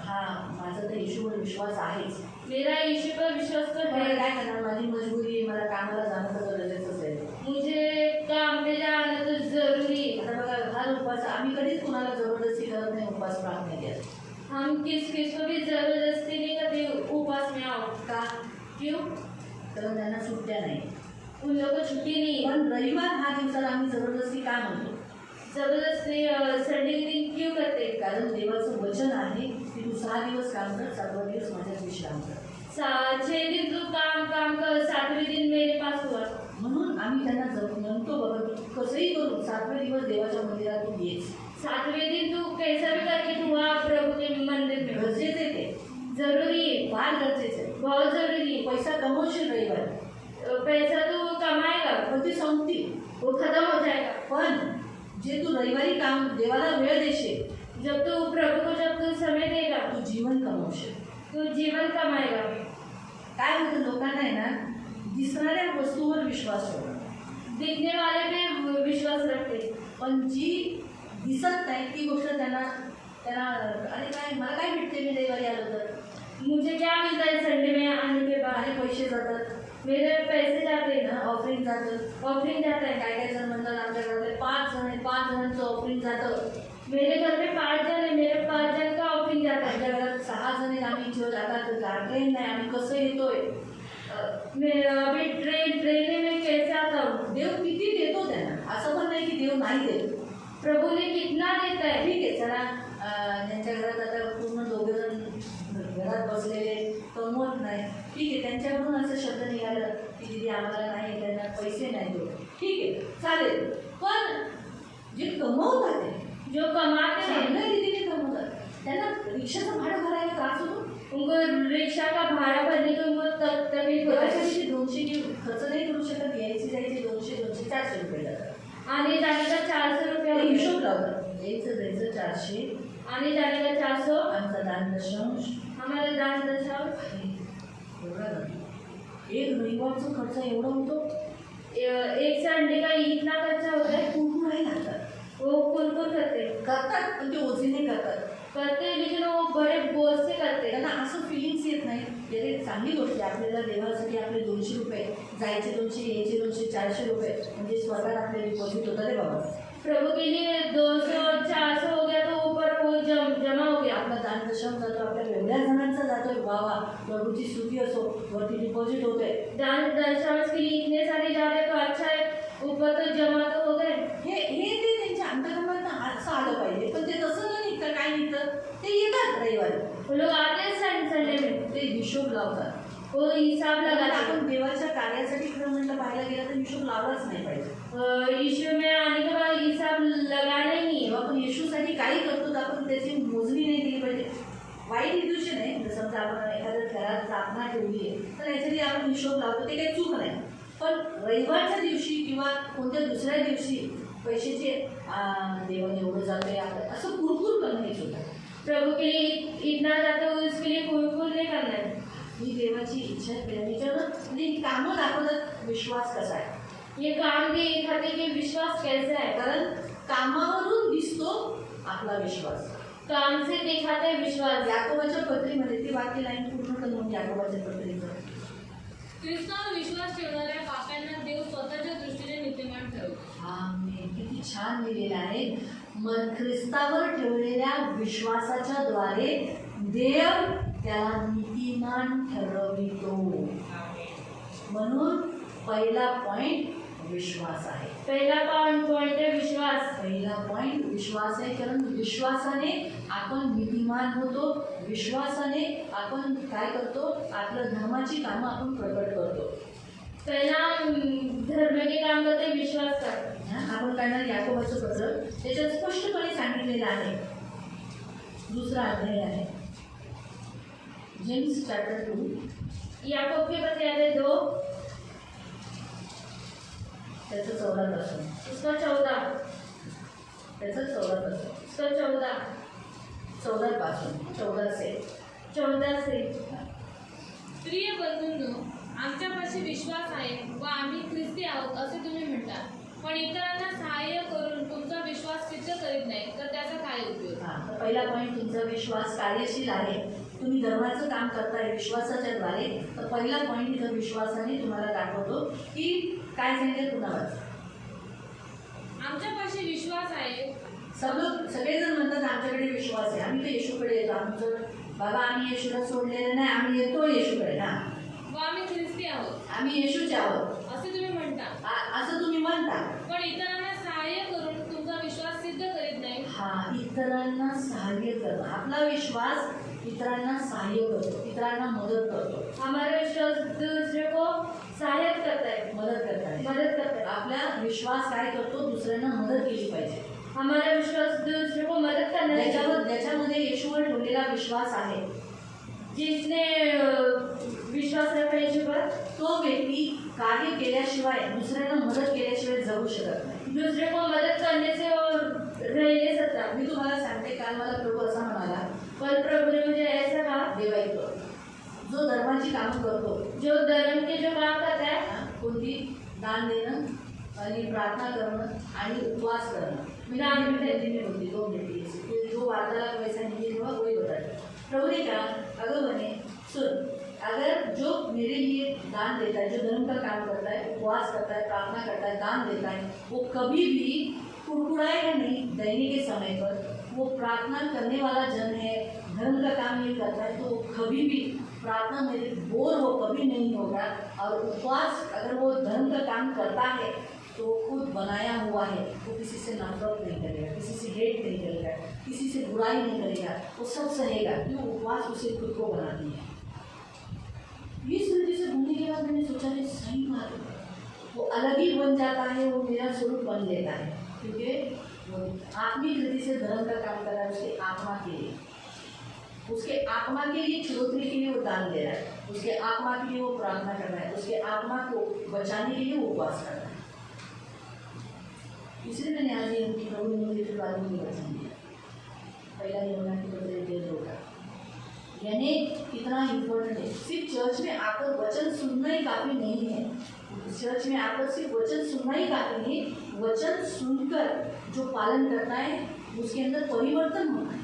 Speaker 1: हा माझा तर येशूवर विश्वास आहेच,
Speaker 2: मेरा यीशु पर विश्वास तो
Speaker 1: पण
Speaker 2: है.
Speaker 1: काय करणार, माझी मजबुरी आहे, मला कामाला जाणं तर गरजेचंच आहे.
Speaker 2: मुझे काम पे जाना तो जरूरी है.
Speaker 1: आता बघा, हर उपवास आम्ही कधीच कुणाला जबरदस्ती करत नाही उपवास प्रार्थनेत.
Speaker 2: हम किस को भी जबरदस्ती नहीं करते उपवास में आओ.
Speaker 1: का?
Speaker 2: क्यों?
Speaker 1: तर त्यांना सुट्ट्या नाही.
Speaker 2: उन लोगों को छुट्टी नहीं है.
Speaker 1: पण रविवार हा दिवसाला आम्ही जबरदस्ती का म्हणतो?
Speaker 2: जबरदस्ती संडे के दिन क्यों करते?
Speaker 1: कारण देवाचं वचन आहे की तू 6 दिवस काम कर, 7वा दिवस माझ्यात विश्राम कर.
Speaker 2: 6 दिन तू काम कर, 7वें दिन मेरे पास हुआ.
Speaker 1: म्हणून आम्ही त्यांना म्हणतो बघा, तू कसंही करून 7वे दिवस देवाच्या मंदिरात तू येच.
Speaker 2: 7वें दिन तू कैसा भी करके तू आ प्रभु के मंदिर में.
Speaker 1: गरजेचं आहे ते,
Speaker 2: जरूरी है.
Speaker 1: फार गरजेचं आहे.
Speaker 2: बहुत जरूरी है.
Speaker 1: पैसा कमवशील रविवार,
Speaker 2: पैसा तू कमाएगा
Speaker 1: पण ती संपतील.
Speaker 2: वो खत्म हो जाएगा.
Speaker 1: पण जे तू रविवारी काम देवाला वेळ देशील,
Speaker 2: जब तू प्रभु को जब तू समय देगा
Speaker 1: तू जीवन कमवशील.
Speaker 2: तू जीवन कमाएगा.
Speaker 1: काय होतं लोकांना आहे ना, दिसणाऱ्या वस्तूवर विश्वास ठेवतो,
Speaker 2: दिखने वाले पे विश्वास रखते,
Speaker 1: पण जी दिसत नाही ती गोष्ट त्यांना त्यांना अरे काय मला काय भेटते मी रविवारी आलो तर,
Speaker 2: मुझे क्या मिलता है संडे में आने के बाद,
Speaker 1: माझे पैसे जातात,
Speaker 2: मेरे पैसे जाते हैं ना,
Speaker 1: ऑफरिंग जातं.
Speaker 2: ऑफरिंग जाता है.
Speaker 1: काय काय जण म्हणतात आमच्या घरातले 5 जण आहेत, 5 जणांचं ऑफरिंग जातं.
Speaker 2: मेरे घर में 5 जन है, मेरे 5 जन का ऑफरिंग जाता है.
Speaker 1: आमच्या घरात 6 जण आहेत, आम्ही जेव्हा जातात ट्रेन नाही, आम्ही कसं येतोय.
Speaker 2: मैं अभी ट्रेन में कैसे आता हूँ.
Speaker 1: देव किती देतो त्यांना, असं पण नाही की देव नाही देतो.
Speaker 2: प्रभु ने कितना देता है.
Speaker 1: ठीक आहे चला, त्यांच्या घरात आता पूर्ण 2 जण घरात बसलेले कमवत नाही, ठीक आहे, त्यांच्याकडून असं शब्द निघालं की दीदी आम्हाला नाही, त्यांना पैसे नाही देऊ, ठीक आहे चालेल. पण जे कमवतात आहे,
Speaker 2: जो कमाते हैं
Speaker 1: चांगल्या रीतीने कमवतात, त्यांना रिक्षाचं भाडं भरायला त्रास होतो.
Speaker 2: उनको रिक्शा का भाड़ा भरने को उनको तकलीफ होता है.
Speaker 1: त्याच्यासाठी 200 की खर्च नाही करू शकत, यायची जायची 200 400 रुपये जातात.
Speaker 2: आने जाने का 400 रुपया
Speaker 1: ते
Speaker 2: होता है.
Speaker 1: हिशोब लावतात, यायचं जायचं 400,
Speaker 2: आने जाने का 400,
Speaker 1: आमचा दान दशांश
Speaker 2: हमारा दान दशांश.
Speaker 1: एवढा जातो. एक रविवारचा खर्च एवढा होतो.
Speaker 2: एक संडे का इतना खर्चा होता है.
Speaker 1: कुरकुर नाही लागतात,
Speaker 2: वो कुरकुर करते
Speaker 1: करतात पण ते ओझीने करतात.
Speaker 2: लेकिन वो बड़े बोझ से करते.
Speaker 1: त्यांना असं फिलिंग्स येत नाही की अरे चांगली गोष्ट आहे, आपल्याला देवासाठी आपले 200 रुपये, जायचे 200, यायचे 200, 400 रुपये म्हणजे स्वतः आपले डिपॉझिट होतं रे बाबा.
Speaker 2: प्रभु के लिए 200 400 हो गया तो ऊपर वो जमा हो गया.
Speaker 1: आपला दान दशांश जातो, आपल्या एवढ्या जणांचा जातोय, वा प्रभूची स्तुती असो, वरती डिपॉझिट होतंय.
Speaker 2: दान दशांश के लिए इतने सारे जा रहे तो अच्छा है, ऊपर तो जमा तो हो गए.
Speaker 1: हे ते त्यांच्या अंतकरणात असं आलं पाहिजे, पण ते तसं न निघतं. काय निघतं, ते येतात रविवारी,
Speaker 2: वो लोग आते हैं संडे में,
Speaker 1: ते हिशोब लावतात.
Speaker 2: वो हिसाब लगाते हैं.
Speaker 1: आपण देवाच्या कार्यासाठी खरं म्हणलं पाहायला गेलं तर हिशोब लावलाच नाही पाहिजे.
Speaker 2: यीशु में आने के बाद हिसाब लगाना ही नहीं है.
Speaker 1: जेव्हा आपण येशूसाठी काही करतो तर आपण त्याची मोजणी नाही केली पाहिजे. वाईट इंट्युशन आहे, जर समजा आपण एखाद्या घरात स्थापना ठेवली आहे तर याच्यासाठी आपण हिशोब लावतो, ते काही चूक नाही. पण रविवारच्या दिवशी किंवा कोणत्या दुसऱ्या दिवशी पैशाचे देवाने एवढं जाते असं कुरकुर करणं हे चूक आहे.
Speaker 2: प्रभु के लिए इतना जाता है, उसके लिए कुरकुर नहीं करना है.
Speaker 1: ही देवाची इच्छा आहे. म्हणजे ही कामं दाखवतात विश्वास कसा आहे.
Speaker 2: ये काम दिखाते कि विश्वास कैसा है.
Speaker 1: कारण कामावरून दिसतो आपला विश्वास.
Speaker 2: काम से दिखाते हैं विश्वास.
Speaker 1: याकोबाच्या पत्रीमध्ये ती वाक्य लाईन पूर्ण करून याकोबाच्या पत्रीचं.
Speaker 3: ख्रिस्तावर विश्वास ठेवणाऱ्या पाप्यांना देव स्वतःच्या दृष्टीने नीतिमान ठरवतो.
Speaker 1: किती छान लिहिलेलं आहे. मग ख्रिस्तावर ठेवलेल्या विश्वासाच्या द्वारे देव त्याला नीतिमान ठरवितो. म्हणून पहिला पॉइंट विश्वास आहे.
Speaker 2: पहला पॉइंट है विश्वास.
Speaker 1: पहिला पॉइंट विश्वास आहे, कारण विश्वासाने आपण नीतिमान होतो. विश्वासाने आपण काय करतो, आपलं धर्माची कामं आपण प्रकट करतो.
Speaker 2: पहला धर्म के काम करते विश्वास कर.
Speaker 1: आपण करणार याकोबाचं पत्र, त्याच्यात स्पष्टपणे सांगितलेलं आहे. दुसरा अध्याय आहे जेम्स चॅप्टर 2.
Speaker 2: याकोब के पत्र अध्याय 2
Speaker 1: त्याचं 14 पासून,
Speaker 2: उसका 14,
Speaker 1: त्याचं 14 पासून,
Speaker 2: उसका 14,
Speaker 1: 14 पासून 14 से
Speaker 2: 14 से.
Speaker 3: प्रिय बंधूंनो, आमच्यापाशी विश्वास आहे व आम्ही ख्रिस्ती आहोत असे तुम्ही म्हणता, पण इतरांना सहाय्य करून तुमचा विश्वास सिद्ध करीत नाही तर त्याचा काय उपयोग.
Speaker 1: तर पहिला पॉईंट तुमचा विश्वास कार्यशील आहे. तुम्ही धर्माचं काम करताय विश्वासाच्या द्वारे. तर पहिला पॉईंट इथं विश्वासाने तुम्हाला दाखवतो की काय सांगितलं कुणाला.
Speaker 3: आमच्यापाशी विश्वास आहे.
Speaker 1: सगळेजण म्हणतात आमच्याकडे विश्वास आहे, आम्ही तर येशूकडे येतो. आमचं बाबा आम्ही येशूला सोडलेलं नाही, आम्ही येतो येशूकडे ना,
Speaker 3: व आम्ही ख्रिस्ती आहोत
Speaker 1: आम्ही येशूचे आहोत
Speaker 3: असे तुम्ही म्हणता,
Speaker 1: असं तुम्ही म्हणता.
Speaker 3: पण इतरांना सहाय्य करून तुमचा विश्वास सिद्ध करीत नाही.
Speaker 1: इतरांना सहाय्य करणं, आपला विश्वास इतरांना सहाय्य करतो, इतरांना मदत करतो.
Speaker 2: हमारा विश्वास दूसरे को सहायता करता है.
Speaker 1: मदत करता
Speaker 2: है.
Speaker 1: आपला विश्वास काय करतो, दुसऱ्यांना मदत केली पाहिजे.
Speaker 2: हमारा विश्वास दूसरे को मदद करना है.
Speaker 1: ज्याच्यामध्ये येशूवर ठेवलेला विश्वास आहे,
Speaker 2: जिसने विश्वास रखा यीशु पर,
Speaker 1: तो व्यक्ती कार्य केल्याशिवाय दुसऱ्यांना मदत केल्याशिवाय जगू शकत नाही.
Speaker 2: दूसरे को मदद करने से और रह नहीं सकता।
Speaker 1: मी तुम्हाला सांगते, काल मला प्रभू असा म्हणाला,
Speaker 2: कल प्रभु ने मुझे ऐसा कहा,
Speaker 1: देवाईक जो धर्माची कामं करतो,
Speaker 2: जो धर्म के जो काम करता है,
Speaker 1: कोणती दान देणं आणि प्रार्थना करणं आणि उपवास करणं, मी
Speaker 2: दान
Speaker 1: में होती 2 मिनट जो वार्तालाप वैसा नहीं हुआ वही बताते। प्रभु ने कहा, अगर बने सुन, अगर जो मेरे लिए दान देता है, जो धर्म का काम करता है, उपवास करता है, प्रार्थना करता है, दान देता है, वो कभी भी कुड़कुड़ाएगा नहीं देने के समय पर। वो प्रार्थना करने वाला जन है, धर्म का काम ये करता है, तो वो कभी भी प्रार्थना मेरे बोर हो कभी नहीं होगा। और उपवास अगर वो धर्म का काम करता है तो वो खुद बनाया हुआ है, वो किसी से नफरत नहीं करेगा, किसी से हेट नहीं करेगा, किसी से बुराई नहीं करेगा, वो सब सहेगा, क्यों? उपवास उसे खुद को बनाती है। इस वजह से घूमने के बाद मैंने सोचा कि सही बात है, वो अलग ही बन जाता है, वो मेरा स्वरूप बन लेता है, क्योंकि वो आत्मिक रीति से धर्म का काम कर रहा है उसके आत्मा के लिए, उसके आत्मा के लिए छिड़ोतने के लिए वो दान दे रहा है, उसके आत्मा के लिए वो प्रार्थना कर रहा है, उसके आत्मा को बचाने के लिए वो उपवास कर रहा है। इसलिए मैंने आज ये प्रभु ने मुझे फिर बाद में वचन दिया, पहला यूहन्ना के पत्र 1:2 का, यानी कितना इम्पोर्टेंट है। सिर्फ चर्च में आकर वचन सुनना ही काफ़ी नहीं है, चर्च में आकर सिर्फ वचन सुनना ही काफ़ी नहीं, वचन सुनकर जो पालन करता है उसके अंदर परिवर्तन होना है।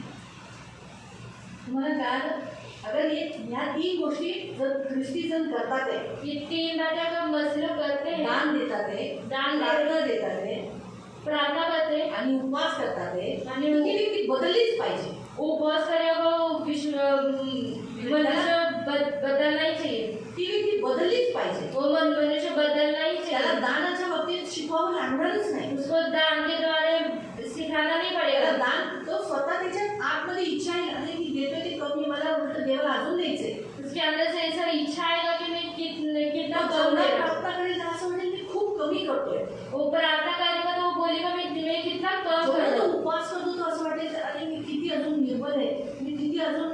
Speaker 1: तुम्हाला काय, अगर ये या 3 गोष्टी जर ख्रिस्तीजन करतात आहे,
Speaker 2: ये 3 बातें अगर मसीह लोग करते हैं,
Speaker 1: दान देतात आहे,
Speaker 2: दान
Speaker 1: प्रार्थना देतात आहे
Speaker 2: प्रार्थना करते हैं
Speaker 1: आणि उपवास करतात आहे,
Speaker 2: आणि
Speaker 1: ही व्यक्ती बदललीच पाहिजे।
Speaker 2: उपवास करेगा वो मनुष्य बदलना ही चाहिए,
Speaker 1: ती व्यक्ती बदललीच पाहिजे।
Speaker 2: वो मनुष्य बदलना ही
Speaker 1: त्याला
Speaker 2: चाहिए,
Speaker 1: दानाच्या बाबतीत शिकवावं लागणारच नाही,
Speaker 2: उसको दान के द्वारे सिखाना नहीं
Speaker 1: त्याला
Speaker 2: पड़ेगा।
Speaker 1: दान तो स्वतः त्याच्यात आतमध्ये इच्छा आहे आणि ती देतोय ते कमी, मला उलट देवाला अजून द्यायचंय,
Speaker 2: उसके अंदर से ऐसा इच्छा आएगा कि मैं कितना कम
Speaker 1: जेवढा
Speaker 2: दे रहा हूं।
Speaker 1: प्रार्थना करेल असं वाटेल मी खूप कमी करतोय,
Speaker 2: वो प्रार्थना करेगा तो वो बोलेगा मैं कितना कम कर
Speaker 1: जेवढा
Speaker 2: रहा
Speaker 1: तो
Speaker 2: हूं।
Speaker 1: उपवास करतो तो असं वाटेल अरे मी किती अजून निर्बल आहे, मी किती अजून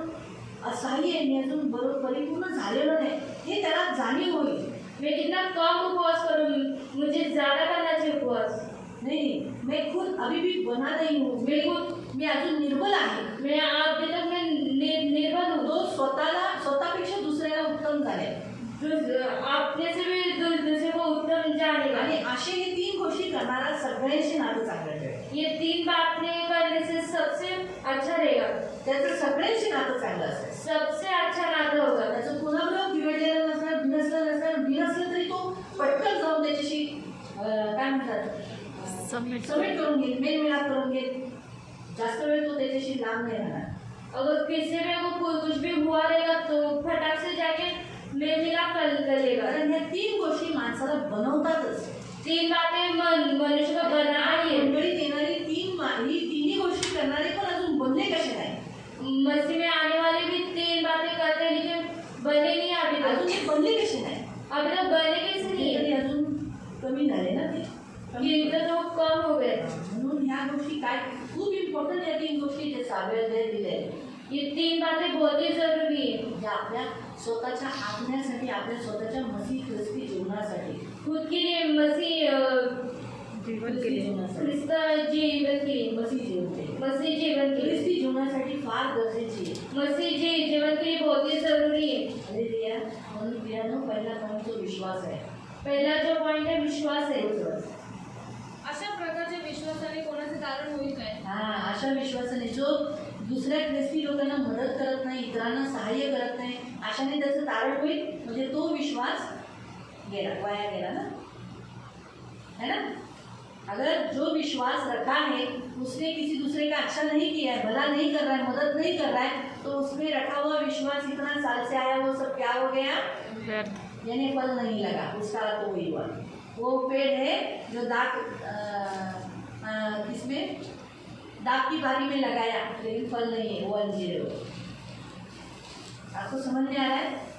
Speaker 1: असहाय्य आहे, मी अजून बरोबर परिपूर्ण झालेलो नाही, हे त्याला जाणीव होईल।
Speaker 2: मैं कितना कम उपवास करूँ, मुझे ज़्यादा करना चाहिए उपवास।
Speaker 1: नहीं, मैं खुद अभी भी बना नहीं हूँ, मैं अजून निर्बल आहे,
Speaker 2: मैं अभी तक मैं निर्बल हूँ,
Speaker 1: तो स्वतःपेक्षा दुसऱ्याला उत्तम झाले
Speaker 2: अपने से भी दूसरे को उत्तम जानेगा।
Speaker 1: आणि असे हे 3 गोष्टी करणारा सगळ्यांशी नातं चांगलं ठेवेल,
Speaker 2: ये 3 बातें करने से सबसे अच्छा रहेगा,
Speaker 1: त्याचं सगळ्यांशी नातं चांगलं असेल,
Speaker 2: सबसे अच्छा नाता होगा।
Speaker 1: त्याचं कुणाबरोबर बिघडलेलं नसणार, बिनसलं तरी तो पटकन जाऊन त्याच्याशी काय म्हणतात सबमिट करून घेईल, मेलमिलाप करून घेईल, जास्त वेळ तो त्याच्याशी लांब नाही राहणार।
Speaker 2: अगर किसी में को कुछ भी हुआ रहेगा तो फटाक से जाके मेल मिलाप कर लेगा।
Speaker 1: कारण ह्या 3 गोष्टी माणसाला बनवतातच,
Speaker 2: 3 बातें मनुष्य को बनाना ही है।
Speaker 1: मंडळीत येणारी ही तिन्ही गोष्टी करणारे पण अजून बनले कसे नाही,
Speaker 2: मसीह में आने वाले भी 3 बातें करते हैं लेकिन बने नहीं अभी
Speaker 1: अजून
Speaker 2: तक।
Speaker 1: हे बनले कसे नाही,
Speaker 2: अभी तक बने कैसे नहीं
Speaker 1: तरी
Speaker 2: है,
Speaker 1: अजून कमी झाले ना ते,
Speaker 2: ये इधर तो कम हो गए।
Speaker 1: म्हणून ह्या गोष्टी काय खूप इम्पॉर्टंट या 3 गोष्टी जे सावेर दिले,
Speaker 2: ये 3 बातें बहुत ही जरूरी है,
Speaker 1: ज्या आपल्या स्वतःच्या आत्म्यासाठी, आपल्या स्वतःच्या मसीह ख्रिस्ती जीवनासाठी,
Speaker 2: खुद के लिए मसीह
Speaker 1: जीवन के लिए
Speaker 2: ख्रिस्त जीवन के लिए,
Speaker 1: मसीह जीवन
Speaker 2: मसीह जीवन के लिए,
Speaker 1: ख्रिस्ती जीवनासाठी फार गरजेची आहे।
Speaker 2: मसीह जीवन के लिए बहुत ही जरूरी है।
Speaker 1: हालेलुया। म्हणून प्रियानो, पहिला पॉईंट जो विश्वास आहे,
Speaker 2: पहला जो पॉइंट है विश्वास है।
Speaker 3: अशा प्रकारच्या विश्वासाने कोणाचे तारण होईल काय?
Speaker 1: अशा विश्वासाने जो दुसऱ्या ख्रिस्ती लोकांना मदत करत नाही, इतरांना सहाय्य करत नाही, अशाने त्याचं तारण होईल, म्हणजे तो विश्वास गेला, वाया गेला ना, है ना। अगर जो विश्वास रखा है उसने किसी दूसरे का अच्छा नहीं किया है, भला नहीं कर रहा है, मदद नहीं कर रहा है, तो उसमें रखा हुआ विश्वास इतना साल से आया वो सब क्या हो गया, यानी फल नहीं लगा, उसका तो वही हुआ। वो पेड़ है जो किसमें दाग की बारी में लगाया लेकिन फल नहीं है, वो अंजीर है। आपको समझ में आ रहा है?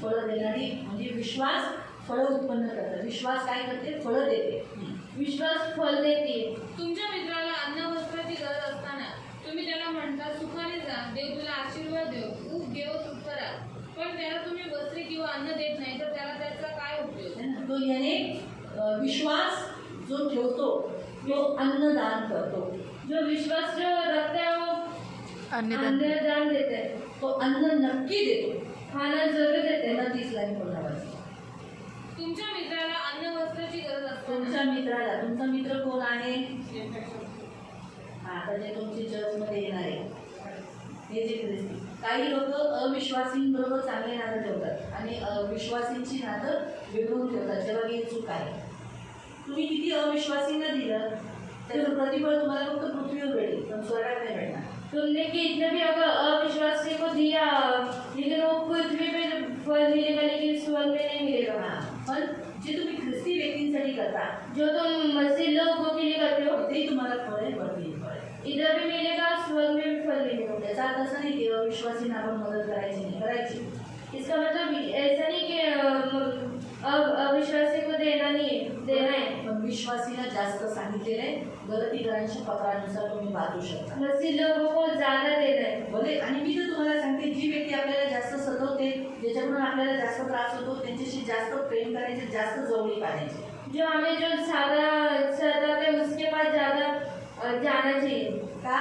Speaker 1: फळं देणारी म्हणजे विश्वास फळं उत्पन्न करतात, विश्वास काय करते, फळं देते,
Speaker 2: विश्वास फल देती है।
Speaker 3: तुमच्या मित्राला अन्न वस्त्राची गरज असताना तुम्ही त्याला म्हणता सुखाने जा, देव तुला आशीर्वाद देव, ऊब घेव सुख करा, पण त्याला तुम्ही वस्त्रे किंवा अन्न देत नाही तर त्याला त्याचा काय उपयोग?
Speaker 1: तो याने विश्वास जो ठेवतो तो अन्नदान करतो.
Speaker 2: जो विश्वास जो रखता है वो
Speaker 4: अन्नदान
Speaker 2: अन्नदान देता है.
Speaker 1: तो अन्न नक्की देतो.
Speaker 2: खाना जरूर देते हैं.
Speaker 1: त्यांना 30 लाईन पूर्ण वाचली.
Speaker 3: तुमच्या मित्राला अन्न वस्त्राची गरज असते.
Speaker 1: तुमच्या मित्राला, तुमचा मित्र कोण आहे? आता जे तुमची चर्चमध्ये येणार आहे हे जे ख्रिस्ती, काही लोक अविश्वासींबरोबर चांगले नातं ठेवतात आणि विश्वासींची नातं बिघडवून ठेवतात, जेव्हा ही चूक आहे. तुम्ही किती अविश्वासींना दिलं त्याचं प्रतिफळ तुम्हाला फक्त पृथ्वीवर भेटेल, पण स्वर्गात नाही भेटणार.
Speaker 2: तुमने कितने भी अगर अविश्वासी को दिया लेकिन वो पृथ्वी पे फल मिलेगा लेकिन स्वर्ग में नहीं मिलेगा.
Speaker 1: पण जे तुम्ही ख्रिस्ती व्यक्तींसाठी करता
Speaker 2: जो तुम मसीह लोगों के लिए करते हो
Speaker 1: तेही तुम्हाला फळ आहे, वरती फळ आहे.
Speaker 2: इधर भी मिलेगा स्वर्ग में भी फल मिलेगा.
Speaker 1: त्याचा अर्थ असा नाही की अविश्वासींना आपण मदत करायची नाही, करायची.
Speaker 2: इसका मतलब ऐसा नहीं कि अविश्वासी को देना नहीं है, देना है.
Speaker 1: पण विश्वासीला जास्त सांगितलेलं आहे. गलतीकरांच्या पत्रानुसार तुम्ही वाचू शकता.
Speaker 2: मसीह लोगों को ज्यादा देना है.
Speaker 1: भले. आणि मी तर तुम्हाला सांगते, जी व्यक्ती आपल्याला जास्त सतवते, ज्याच्याकडून आपल्याला जास्त त्रास होतो, त्यांच्याशी जास्त प्रेम करायचे, जास्त जवळीक आणायची.
Speaker 2: जो हमें जो ज्यादा सताते उसके पास ज्यादा जाना चाहिए.
Speaker 1: का?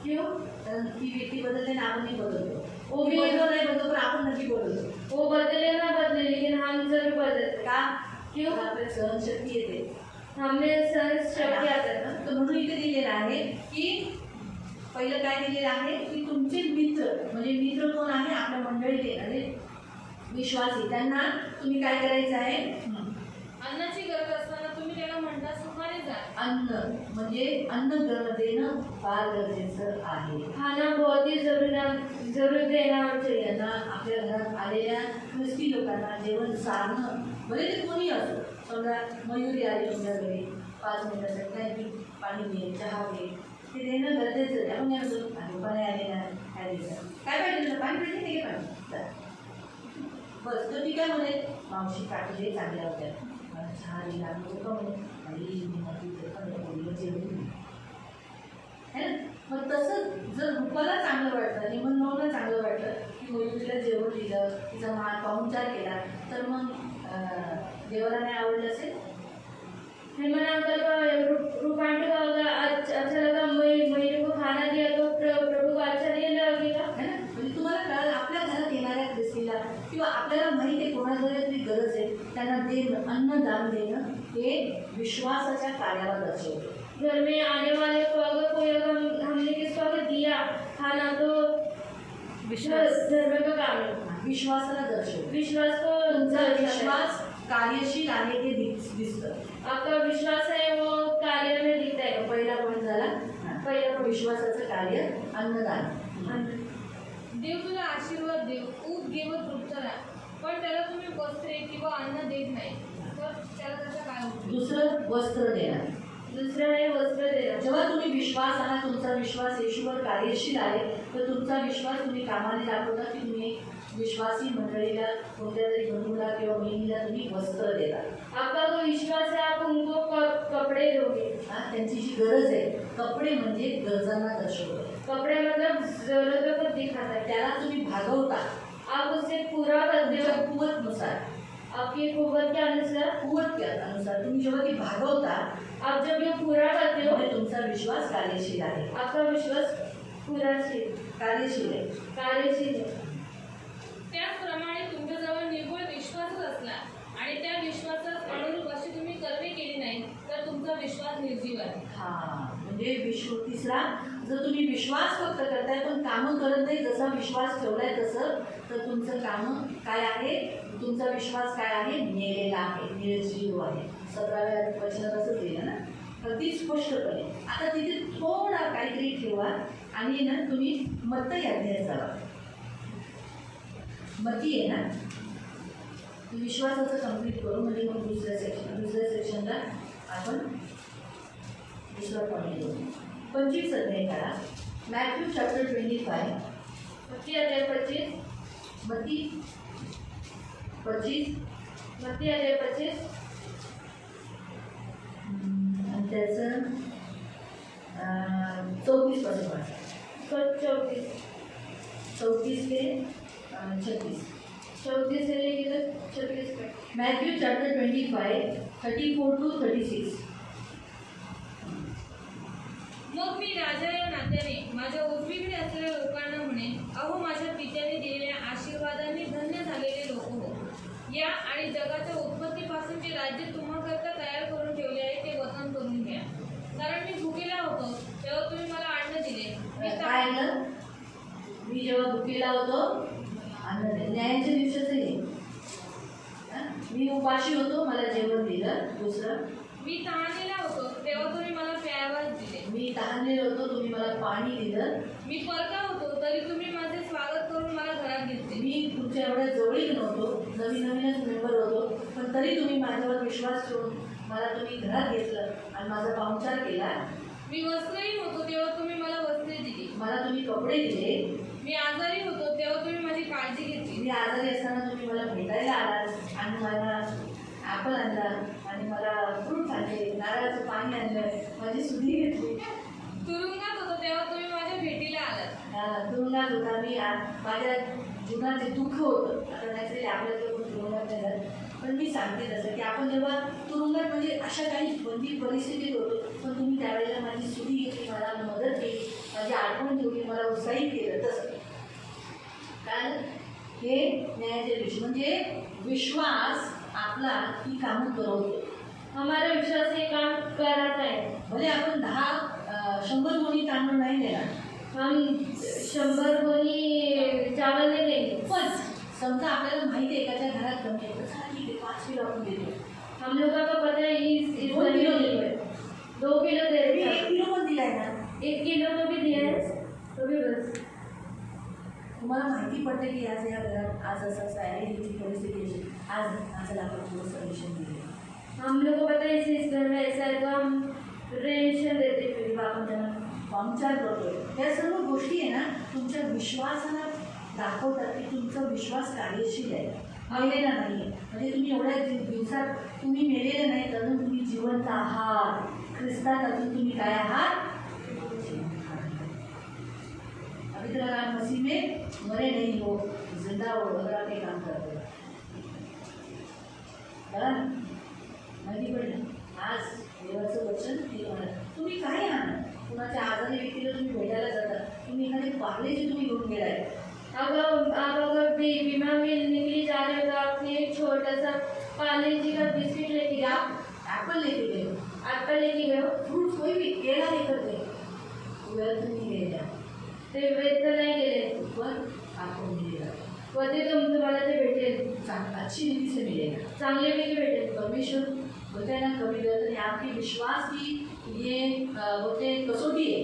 Speaker 2: क्यों?
Speaker 1: कारण ती व्यक्ती बदलते ना आपणही बदलतो.
Speaker 2: वो भी
Speaker 1: बदलतो नाही बदलतो, पण आपण नक्की बदलतो.
Speaker 2: वो बदले ना बदले लेकिन हम जरूर बदलते.
Speaker 1: का?
Speaker 2: क्यों?
Speaker 1: आपल्याला सहनशक्ती येते.
Speaker 2: हमें सहन शक्ति आता है.
Speaker 1: तर म्हणून इथे दिलेलं आहे की पहिलं काय दिलेलं आहे की तुमचे मित्र, म्हणजे मित्र कोण आहे? आपल्या मंडळीत येणारे विश्वासी, त्यांना तुम्ही काय करायचं आहे?
Speaker 3: अन्नाची गरज असताना तुम्ही त्याला म्हणता सुखाने जा.
Speaker 1: अन्न म्हणजे अन्न देणं फार गरजेचं आहे.
Speaker 2: खाना बहुत ही जरूर देना चाहिए.
Speaker 1: त्यांना आपल्या घरात आलेल्या ख्रिस्ती लोकांना जेवण सारणं, भले ते कोणी असो. समजा मयुरी आली तुमच्या घरी, 5 मिनिटासाठी काय की पाणी घे, चहा घे, ते देणं गरजेचं आहे. आपण काय म्हणतो, पाणी आले ना काय द्यायचं, काय पाहिजे तुला? पाणी पाहिजे, ते घे पाणी. बस. तर ती काय म्हणे, मावशी काठी चांगल्या होत्या, मला चहा दिला, का म्हणे जेवण है ना. मग तसं जर रूपाला चांगलं वाटलं आणि मन नवला चांगलं वाटलं की मयुरीला जेवण दिलं, तिचा मान पाहुणचार केला, तर मग देवाला नाही आवडलं असेल.
Speaker 2: हेमन अंकल का रूपांटी का अगर अच्छा लगा मयूरी को खाना दिया तो प्रभु को अच्छा नहीं लगेगा.
Speaker 1: है ना. म्हणजे तुम्हाला कळलं, आपल्या घरात येणाऱ्या ख्रिस्तीला किंवा आपल्याला माहिती आहे कोणाकडे तरी गरज आहे, त्यांना देणं, अन्नदान देणं हे विश्वासाच्या कार्याला दर्शवतं.
Speaker 2: घर में आने वाले को अगर कोई अगर हमने किसको अगर दिया खाना तो
Speaker 4: विश्वास
Speaker 2: धर्म का काम है.
Speaker 1: विश्वासाला दर्शवतं.
Speaker 2: विश्वास को
Speaker 1: तुमचा विश्वास कार्यशील आहे ते दिसतं.
Speaker 2: आपका विश्वास है वो कार्य में दिखता है.
Speaker 1: पहिला पॉईंट झाला. पहिला विश्वासाचं कार्य अन्नदान.
Speaker 3: देव तुला आशीर्वाद देव, ऊब घे व तृप्त राहा. पण त्याला तुम्ही वस्त्रे किंवा अन्न देत नाही तर त्याला त्याचा काय उपयोग?
Speaker 1: दुसरं वस्त्र देणं.
Speaker 2: दूसरा है वस्त्र देना.
Speaker 1: जेव्हा तुम्ही विश्वास आणा, तुमचा विश्वास येशूवर कार्यशील आहे, तर तुमचा विश्वास तुम्ही कामाने दाखवता की तुम्ही विश्वासी मंडळीला, कोणत्या तरी बंधूला किंवा बहिणीला तुम्ही वस्त्र देता.
Speaker 2: आपका जो विश्वास है आप उनको कपड़े दोगे.
Speaker 1: त्यांची जी गरज आहे, कपडे म्हणजे गरजांना दर्शवतं.
Speaker 2: कपड़े मतलब जरूरतों को दिखाता है.
Speaker 1: त्याला तुम्ही भागवता.
Speaker 2: आप उससे पूरा करते
Speaker 1: तुमच्या
Speaker 2: हो
Speaker 1: कुवतनुसार,
Speaker 2: आपकी कुव्वत के अनुसार.
Speaker 1: कुवत अनुसार तुम्ही जेव्हा ती भागवता,
Speaker 2: आप जब ये पूरा करते हो
Speaker 1: म्हणजे तुमचा विश्वास कार्यशील आहे.
Speaker 2: आपका विश्वास पूरा
Speaker 1: कार्यशील आहे.
Speaker 2: कार्यशील है.
Speaker 3: त्याचप्रमाणे तुमच्याजवळ निव्वळ विश्वासच असला आणि त्या विश्वासात अनुरूप अशी तुम्ही कर्मे केली नाही तर तुमचा विश्वास निर्जीव आहे.
Speaker 1: म्हणजे तिसरा, जर तुम्ही विश्वास फक्त करताय पण कामं करत नाही, जसा विश्वास ठेवलाय तसं, तर तुमचं कामं काय आहे? तुमचा विश्वास काय आहे? मेलेला आहे, निर्जीव आहे. 17व्या वचनात असं दिलं ना, अगदी स्पष्टपणे. आता तिथे थोडा काहीतरी ठेवा आणि ना तुम्ही मत्ती अध्यायात जावा. मती आहे ना, विश्वासाचं कंप्लीट करू, म्हणजे मग दुसऱ्या सेक्शनला आपण दुसरा पॉईंट घेऊ. 25 अध्याय करा. Matthew chapter 25.
Speaker 2: मत्ती अध्याय 25.
Speaker 1: मती 25
Speaker 2: मत्ती अध्याय 25
Speaker 1: आणि त्याचं 34 पासून वाचा.
Speaker 2: 34
Speaker 1: 34 ते 36.
Speaker 2: 34 से लेकर 36 तक.
Speaker 1: Matthew chapter 25 34 to 36.
Speaker 3: माझ्या उजवीकडे असलेल्या लोकांना म्हणे, अहो माझ्या पित्याने दिलेल्या आशीर्वादांनी धन्य झालेले लोक हो. या आणि जगाच्या उत्पत्तीपासून जे राज्य तुम्हाकरता तयार करून ठेवले आहे ते वतन करून घ्या. कारण मी भुकेला होतो तेव्हा तुम्ही मला अन्न दिले, मी
Speaker 1: काय आणलं? मी जेव्हा भुकेला होतो अन्न दिलं. न्यायाच्या दिवसाचं हे. मी उपाशी होतो, मला जेवण दिलं. दुसरं,
Speaker 3: मी तहानलेला होतो तेव्हा तुम्ही मला प्यायलाच दिले,
Speaker 1: मी तहानलेलो होतो, तुम्ही मला पाणी दिलं.
Speaker 3: मी परका होतो तरी तुम्ही माझे स्वागत करून मला घरात घेतले,
Speaker 1: मी तुमच्या एवढ्या जवळीक नव्हतो, नवीनच मेंबर होतो, पण तरी तुम्ही माझ्यावर विश्वास ठेवून मला तुम्ही घरात घेतलं आणि माझा पाहुणचार केला.
Speaker 3: मी वस्त्रहीन होतो तेव्हा तुम्ही मला वस्त्रे दिली,
Speaker 1: मला तुम्ही कपडे दिले.
Speaker 3: मी आजारी होतो तेव्हा तुम्ही माझी काळजी घेतली,
Speaker 1: मी आजारी असताना तुम्ही मला भेटायला आलात आणि मला ॲपल आणला आणि मला फ्रूट आणले, नारळाचं पाणी आणलं, माझी सुधी घेतली.
Speaker 3: तुरुंगात होतो तेव्हा तुम्ही माझ्या भेटीला आलात,
Speaker 1: तुरुंगात होता मी, माझ्या जीवनात जे दुःख होतं, आता नॅचरली आपल्याला कोण तुरुंगात नाही जात, पण मी सांगते तसं की आपण जेव्हा तुरुंगात म्हणजे अशा काही बंदी परिस्थितीत होतो, पण तुम्ही त्यावेळेला माझी सुधी घेतली, मला मदत केली, माझी आठवण ठेवली, मला उत्साहित केलं. तसं कारण हे न्यायाच्या दिवशी म्हणजे विश्वास आपला ही कामं करवतो.
Speaker 2: हमारा विश्वास ये काम कर रहा है.
Speaker 1: भले आपण 100 गोणी तांदूळ नाही देणार,
Speaker 2: हम 100 गोणी चावल नहीं देंगे.
Speaker 1: पण समजा आपल्याला माहिती आहे एकाच्या घरात कमी आहे, तर चला ठीक आहे 5 किलो आपण देतो.
Speaker 2: हम लोगों को पता है इस
Speaker 1: 2 किलो देतोय,
Speaker 2: 2 किलो दे
Speaker 1: मी
Speaker 2: रहे
Speaker 1: 1
Speaker 2: हैं.
Speaker 1: किलो पण दिलाय ना.
Speaker 2: 1 किलो तो भी दिया है, तो भी बस.
Speaker 1: तुम्हाला माहिती पडते की आज या घरात आज असं आहे, ही परिस्थिती अशी, आज आपण थोडं सजेशन दिले.
Speaker 2: हम लोग को पता है इस घर में ऐसा है तो हम रेशन देते फिर
Speaker 1: आपण त्यांना पाहुणचार करतोय. या सर्व गोष्टी आहे ना तुमच्या विश्वासाला दाखवतात की तुमचा विश्वास कार्यशील आहे, मेलेला नाही आहे. म्हणजे तुम्ही एवढ्या दिवसात तुम्ही मेलेले नाही, अजून तुम्ही जिवंत आहात. ख्रिस्तात अजून तुम्ही काय आहात? अभी तक आप मसीह में मरे नहीं हो, जिंदा हो, अगर आप ये काम करते हो. बघा ना, माहिती पडलं आज देवाचं वचन हे तुम्ही काय आणा. कुणाच्या आजारी व्यक्तीला तुम्ही भेटायला जाता, तुम्ही एखादी पार्लेजी तुम्ही घेऊन गेलाय.
Speaker 2: अगर आप अगर भी बीमार में निकली जा रहे हो तो आपने एक छोटा सा पार्ले जी का बिस्किट लेके गया,
Speaker 1: ॲपल लेके गए,
Speaker 2: एप्पल लेके गए हो,
Speaker 1: फ्रूट कोई भी केला लेकर गए, व्यर्थ नहीं ले जा,
Speaker 2: ते वेद तर नाही गेले,
Speaker 1: पर आपको मिलेगा,
Speaker 2: व ते तुम्हाला ते भेटेल,
Speaker 1: अच्छी रीति से मिलेगा.
Speaker 2: चांगले पैकी भेटेल.
Speaker 1: परमेश्वर बोलते हैं ना कभी गलत नहीं, आपकी विश्वास की ये बोलते हैं कसौटी है,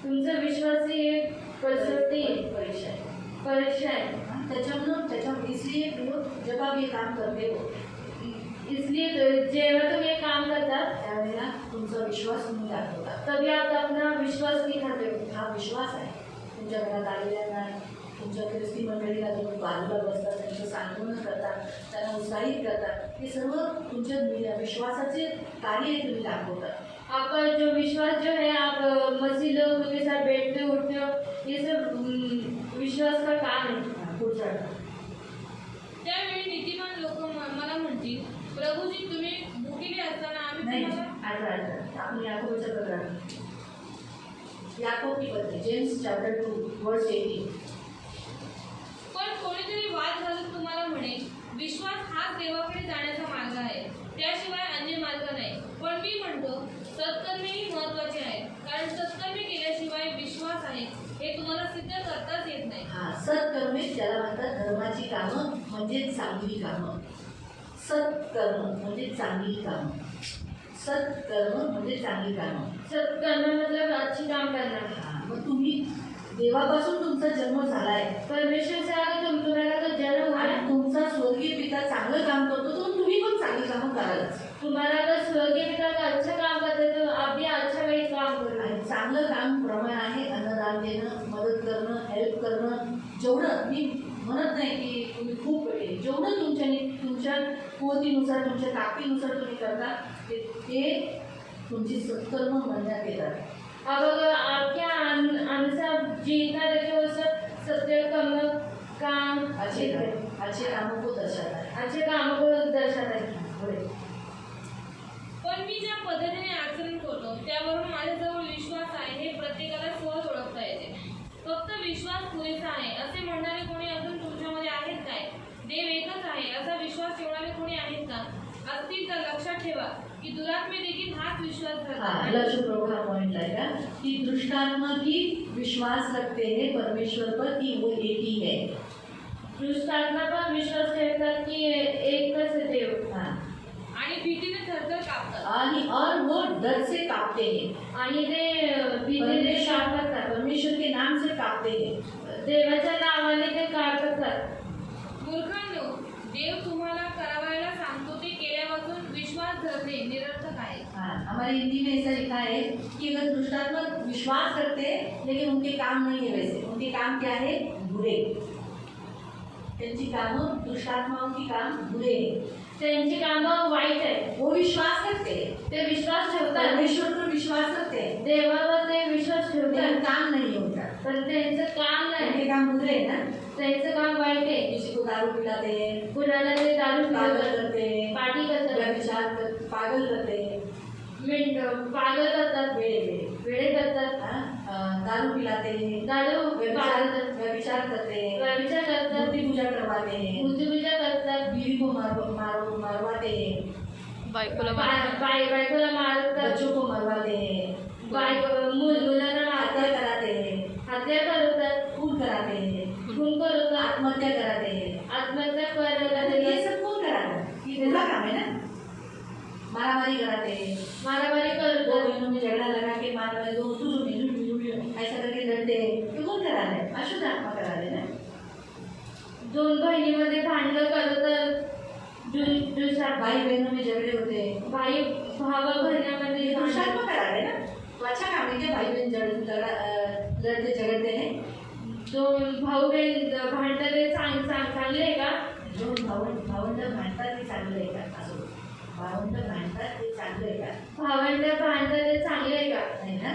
Speaker 2: तुमचा विश्वास ही एक कसोटी
Speaker 1: परीक्षा है.
Speaker 2: परीक्षा आहे.
Speaker 1: त्याच्यामुळे इसलिए जब आप ये काम करते हो,
Speaker 2: इसलिए तो जेव्हा तुम्ही हे काम करतात
Speaker 1: त्यावेळेला तुमचा विश्वास तुम्ही दाखवता.
Speaker 2: तभी आप अपना विश्वास दिखाते हो.
Speaker 1: हा विश्वास आहे. तुमच्या घरात आलेल्यांना, तुमच्या ख्रिस्ती मंडळीला तुम्ही बाजूला बसता, त्यांचं सांत्वन करतात, त्यांना उत्साहित करतात. हे सर्व तुमच्या विश्वासाचे कार्य तुम्ही दाखवतात.
Speaker 2: आपका जो विश्वास जो है आप मसीह लोगों के साथ बैठते उठते हो, ये सब विश्वास का काम है.
Speaker 1: पुढचा
Speaker 3: त्यावेळी नीतिमान लोक मला म्हणतील, प्रभूजी तुम्ही भुकेले असताना आम्ही
Speaker 1: नाही,
Speaker 3: तुम्हाला
Speaker 1: आता आपण याकोबच्या प्रकार याकोब की पत्र जेम्स चॅप्टर 2 वर्स 18.
Speaker 3: पण कोणीतरी वाद घालून तुम्हाला म्हणे, विश्वास हाच देवाकडे जाण्याचा मार्ग आहे, त्याशिवाय अन्य मार्ग नाही. पण मी म्हणतो सत्कर्मेही महत्त्वाचे आहेत, कारण सत्कर्मे केल्याशिवाय विश्वास आहे हे तुम्हाला सिद्ध करताच येत नाही.
Speaker 1: हा सत्कर्मे ज्याला म्हणतात धर्माची कामं म्हणजे चांगली कामं. सत्कर्म म्हणजे चांगली कामं. सत्कर्म म्हणजे चांगली कामं.
Speaker 2: सत्कर्म मतलब अच्छी काम करना.
Speaker 1: मग तुम्ही देवापासून तुमचा जन्म झालाय,
Speaker 2: परमेश्वर से आगे तुम्हारा तो जन्म हुआ है,
Speaker 1: आणि तुमचा स्वर्गीय पिता चांगलं काम करतो, तर तुम्ही पण चांगली कामं करायलाच.
Speaker 2: तुम्हारा अगर स्वर्गीय पिता का अच्छा काम करते तो आप भी अच्छा काही काम करो.
Speaker 1: आणि चांगलं काम प्रमाण आहे अन्नदान देणं, मदत करणं, हेल्प करणं. जेवढं मी म्हणत नाही की तुम्ही खूप केले, जेवढं तुमच्या कुवतीनुसार, तुमच्या ताकदीनुसार तुम्ही करता ते तुमची सत्कर्म म्हणण्यात येतात.
Speaker 2: अब अगर आपके अनुसार जीतना रखे वो सब सत्य काम
Speaker 1: अच्छे कामों को दर्शाता है.
Speaker 2: अच्छे कामों को दर्शाता है.
Speaker 1: पुढे
Speaker 3: पण मी ज्या पद्धतीने आचरण करतो त्यावरून माझ्याजवळ विश्वास आहे हे प्रत्येकाला सहज ओळखता येते. ठेवा की दुरात्मे देखील हाच विश्वास
Speaker 1: हाँ
Speaker 3: धरतात.
Speaker 1: लक्ष्य प्रभु का पॉइंट आएगा कि दुष्टात्मा भी विश्वास रखते हैं परमेश्वर पर कि वो एक ही है.
Speaker 2: दुष्ट आत्मा पण विश्वास ठेवतात की एकच आहे देव.
Speaker 1: हाँ
Speaker 3: आणि भीतीने थरथर कापतात.
Speaker 1: और वो डर से कांपते हैं.
Speaker 2: आणि ते भीतीने कापतात.
Speaker 1: परमेश्वर के नाम से कांपते हैं.
Speaker 2: देवाच्या नावाने ते कापतात.
Speaker 3: मूर्खांनो, देव तुम्हाला करावायला सांगतो ते केल्यापासून विश्वास धरणे निरर्थक आहे.
Speaker 1: हाँ हमारे हिंदी में ऐसा लिखा है कि अगर दुष्टात्मा विश्वास करते हैं लेकिन उनके काम नहीं है, वैसे उनके काम क्या है? बुरे. त्यांची कामं दुष्टात्माओं की काम बुरे हैं.
Speaker 2: त्यांची कामं वाईट आहे.
Speaker 1: वो विश्वास करते हैं,
Speaker 2: ते विश्वास ठेवतात.
Speaker 1: परमेश्वर पर विश्वास करते हैं
Speaker 2: देवावर ते विश्वास
Speaker 1: लेकिन
Speaker 2: ठेवतात.
Speaker 1: काम नहीं होता.
Speaker 2: पण त्यांचं काम नाही.
Speaker 1: उनके काम बुरे है ना.
Speaker 2: त्यांचं काम वाईट आहे.
Speaker 1: किसी को दारू पिलाते हैं,
Speaker 2: कुणाला ते दारू
Speaker 1: पागल
Speaker 2: पिळतात,
Speaker 1: करते हैं,
Speaker 2: पार्टी करतात,
Speaker 1: व्यभिचार पागल करते हैं,
Speaker 2: पागल करतात, वेडे करतात,
Speaker 1: दारू पिलाते हैं,
Speaker 2: दारू पागल
Speaker 1: व्यभिचार करते हैं,
Speaker 2: व्यभिचार करतात,
Speaker 1: मूर्ति पूजा करवाते हैं,
Speaker 2: मूर्तिपूजा करतात,
Speaker 1: बीवी को मरवाते हैं,
Speaker 4: बायकोला
Speaker 2: बायकोला मारतात,
Speaker 1: बच्चों को मरवाते हैं,
Speaker 2: मुलांना
Speaker 1: हत्या
Speaker 2: मारतात,
Speaker 1: कराते हैं,
Speaker 2: हत्या करतात,
Speaker 1: खून कराते हैं,
Speaker 2: खून करतात,
Speaker 1: आत्महत्या कराते हैं.
Speaker 2: आत्महत्या
Speaker 1: ये
Speaker 2: करतात,
Speaker 1: सब कौन कराता है? ये बुरा काम है ना. मारामारी कराते हैं,
Speaker 2: मारामारी
Speaker 1: दो
Speaker 2: करतात,
Speaker 1: बहनों में झगड़ा लगा के मार दो ऐसा करके लड़ते हैं. तो कौन करा रहा है? अशुद्ध आत्मा करा रहे हैं ना.
Speaker 2: दोन बहिणीमध्ये भांडण करतात,
Speaker 1: भाई बहनों में झगड़े होते हैं,
Speaker 2: भाई भावा बहिण्यामध्ये
Speaker 1: ये
Speaker 2: भांडण.
Speaker 1: दुष्टात्मा करा रहे हैं ना. तो अच्छा काम है क्या? भाई बहन लड़ते झगड़ते हैं.
Speaker 2: दोन भाऊ बहीण भांडणारे चांगले आहे का?
Speaker 1: दोन भावंड भांडतात ते चांगलं आहे का? असं भावंड भांडतात ते चांगलं आहे का?
Speaker 2: भावंड भांडणारे चांगले आहे का?
Speaker 1: है ना.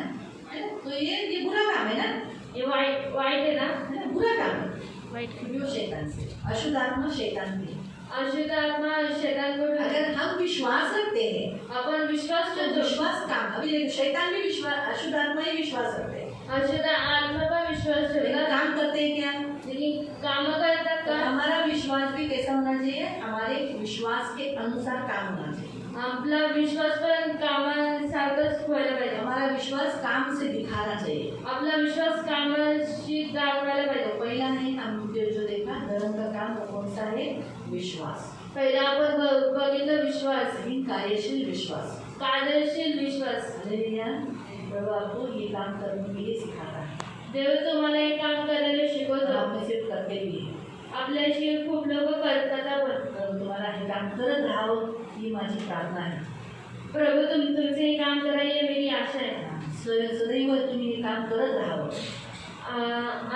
Speaker 1: तो ये बुरा काम है ना.
Speaker 2: हे वाईट आहे ना?
Speaker 1: है ना? बुरा काम है.
Speaker 4: वाईट.
Speaker 1: क्योंकि वो शैतान से, अशुद्ध आत्मा शैतान की.
Speaker 2: अशुद्ध आत्मा शैतानकडून.
Speaker 1: अगर हम विश्वास रखते हैं
Speaker 2: आपण विश्वास
Speaker 1: तो
Speaker 2: ठेवतो.
Speaker 1: विश्वास काम. अभी देखो शैतान भी विश्वास, अशुद्ध आत्मा ही विश्वास रखते हैं
Speaker 2: अशुद्ध आत्मा पण विश्वास
Speaker 1: लेकिन
Speaker 2: ठेवतात.
Speaker 1: काम करते हैं क्या?
Speaker 2: लेकिन कामं करतात
Speaker 1: तो
Speaker 2: का?
Speaker 1: हमारा विश्वास भी कैसा होना चाहिए? हमारे विश्वास के अनुसार काम होना चाहिए.
Speaker 2: आपला विश्वास पण कामासारखंच व्हायला पाहिजे.
Speaker 1: हमारा विश्वास काम से दिखाना चाहिए.
Speaker 2: आपला विश्वास कामाशी दाखवायला पाहिजे.
Speaker 1: पहला है हमने जो देखा धर्म का काम वो कौन सा है? विश्वास.
Speaker 2: पहिला आपण बघितलं विश्वास,
Speaker 1: लेकिन कार्यशील विश्वास.
Speaker 2: कार्यशील विश्वास.
Speaker 1: हालेलुया. प्रभु आपको ये काम करने के लिए सिखाता है.
Speaker 2: देव तुम्हाला हे काम करायला
Speaker 1: और
Speaker 2: शिकवतो.
Speaker 1: आप में सिर्फ करते भी हैं.
Speaker 2: आपल्याशी खूप लोक करतात. आपण
Speaker 1: प्रभु तुम्हारा हे काम करत राहावं ही माझी प्रार्थना आहे.
Speaker 2: प्रभू तुमचं हे काम करा ही मेरी आशा आहे.
Speaker 1: सदैव तुम्ही हे काम करत राहावं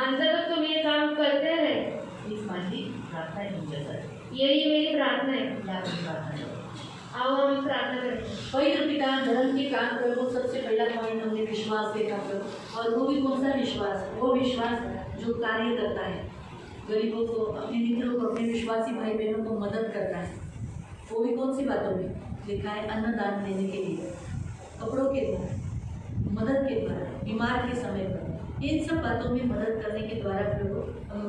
Speaker 2: अंतर्गत तुम्ही हे काम करते रहे,
Speaker 1: हीच माझी प्रार्थना आहे तुमच्यासाठी.
Speaker 2: यही मेरी प्रार्थना है.
Speaker 1: या आपकी प्रार्थना है.
Speaker 2: आओ हम प्रार्थना करें.
Speaker 1: पवित्र पिता धर्म के काम प्रभु सबसे पहला पॉइंट हमने विश्वास देखा प्रभु. और वो भी कौन सा विश्वास? वो विश्वास जो कार्य करता है, गरीबों को, अपने मित्रों को, अपने विश्वासी भाई बहनों को मदद करता है. वो भी कौन सी बातों में लिखा है? अन्नदान देने के लिए, कपड़ों के द्वारा, मदद के द्वारा, बीमार के समय पर, इन सब बातों में मदद करने के द्वारा प्रभु हम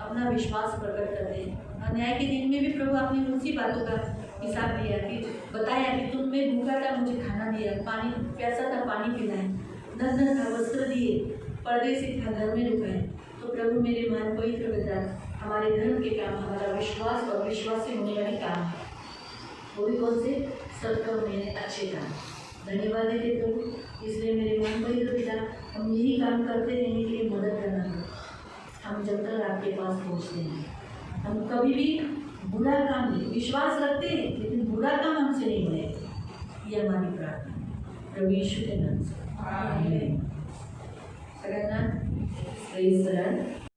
Speaker 1: अपना विश्वास प्रकट करते हैं. और न्याय के दिन में भी प्रभु आपने उसी बातों का हिसाब लिया कि बताया कि तुम मैं भूखा था मुझे खाना दिया, पानी प्यासा था पानी पिलाया, नग्न था वस्त्र दिए, परदेसी था घर में रुकाए. तो प्रभु मेरे मान पवित्र पिता हमारे धर्म के काम, हमारा विश्वास और विश्वासी होने वाले काम है. वो भी कौन से? सत्कर्म में अच्छे काम. धन्यवाद देते प्रभु. इसलिए मेरे मान पवित्र पिता हम यही काम करते रहने के लिए मदद करना. हम जब तक आपके पास पहुँचते हैं हम कभी भी बुरा काम नहीं, विश्वास रखते हैं लेकिन बुरा काम हमसे नहीं बने. ये हमारी प्रार्थना प्रभु यीशु के नाम से. आमीन. सगळ्यांना प्रेज द लॉर्ड.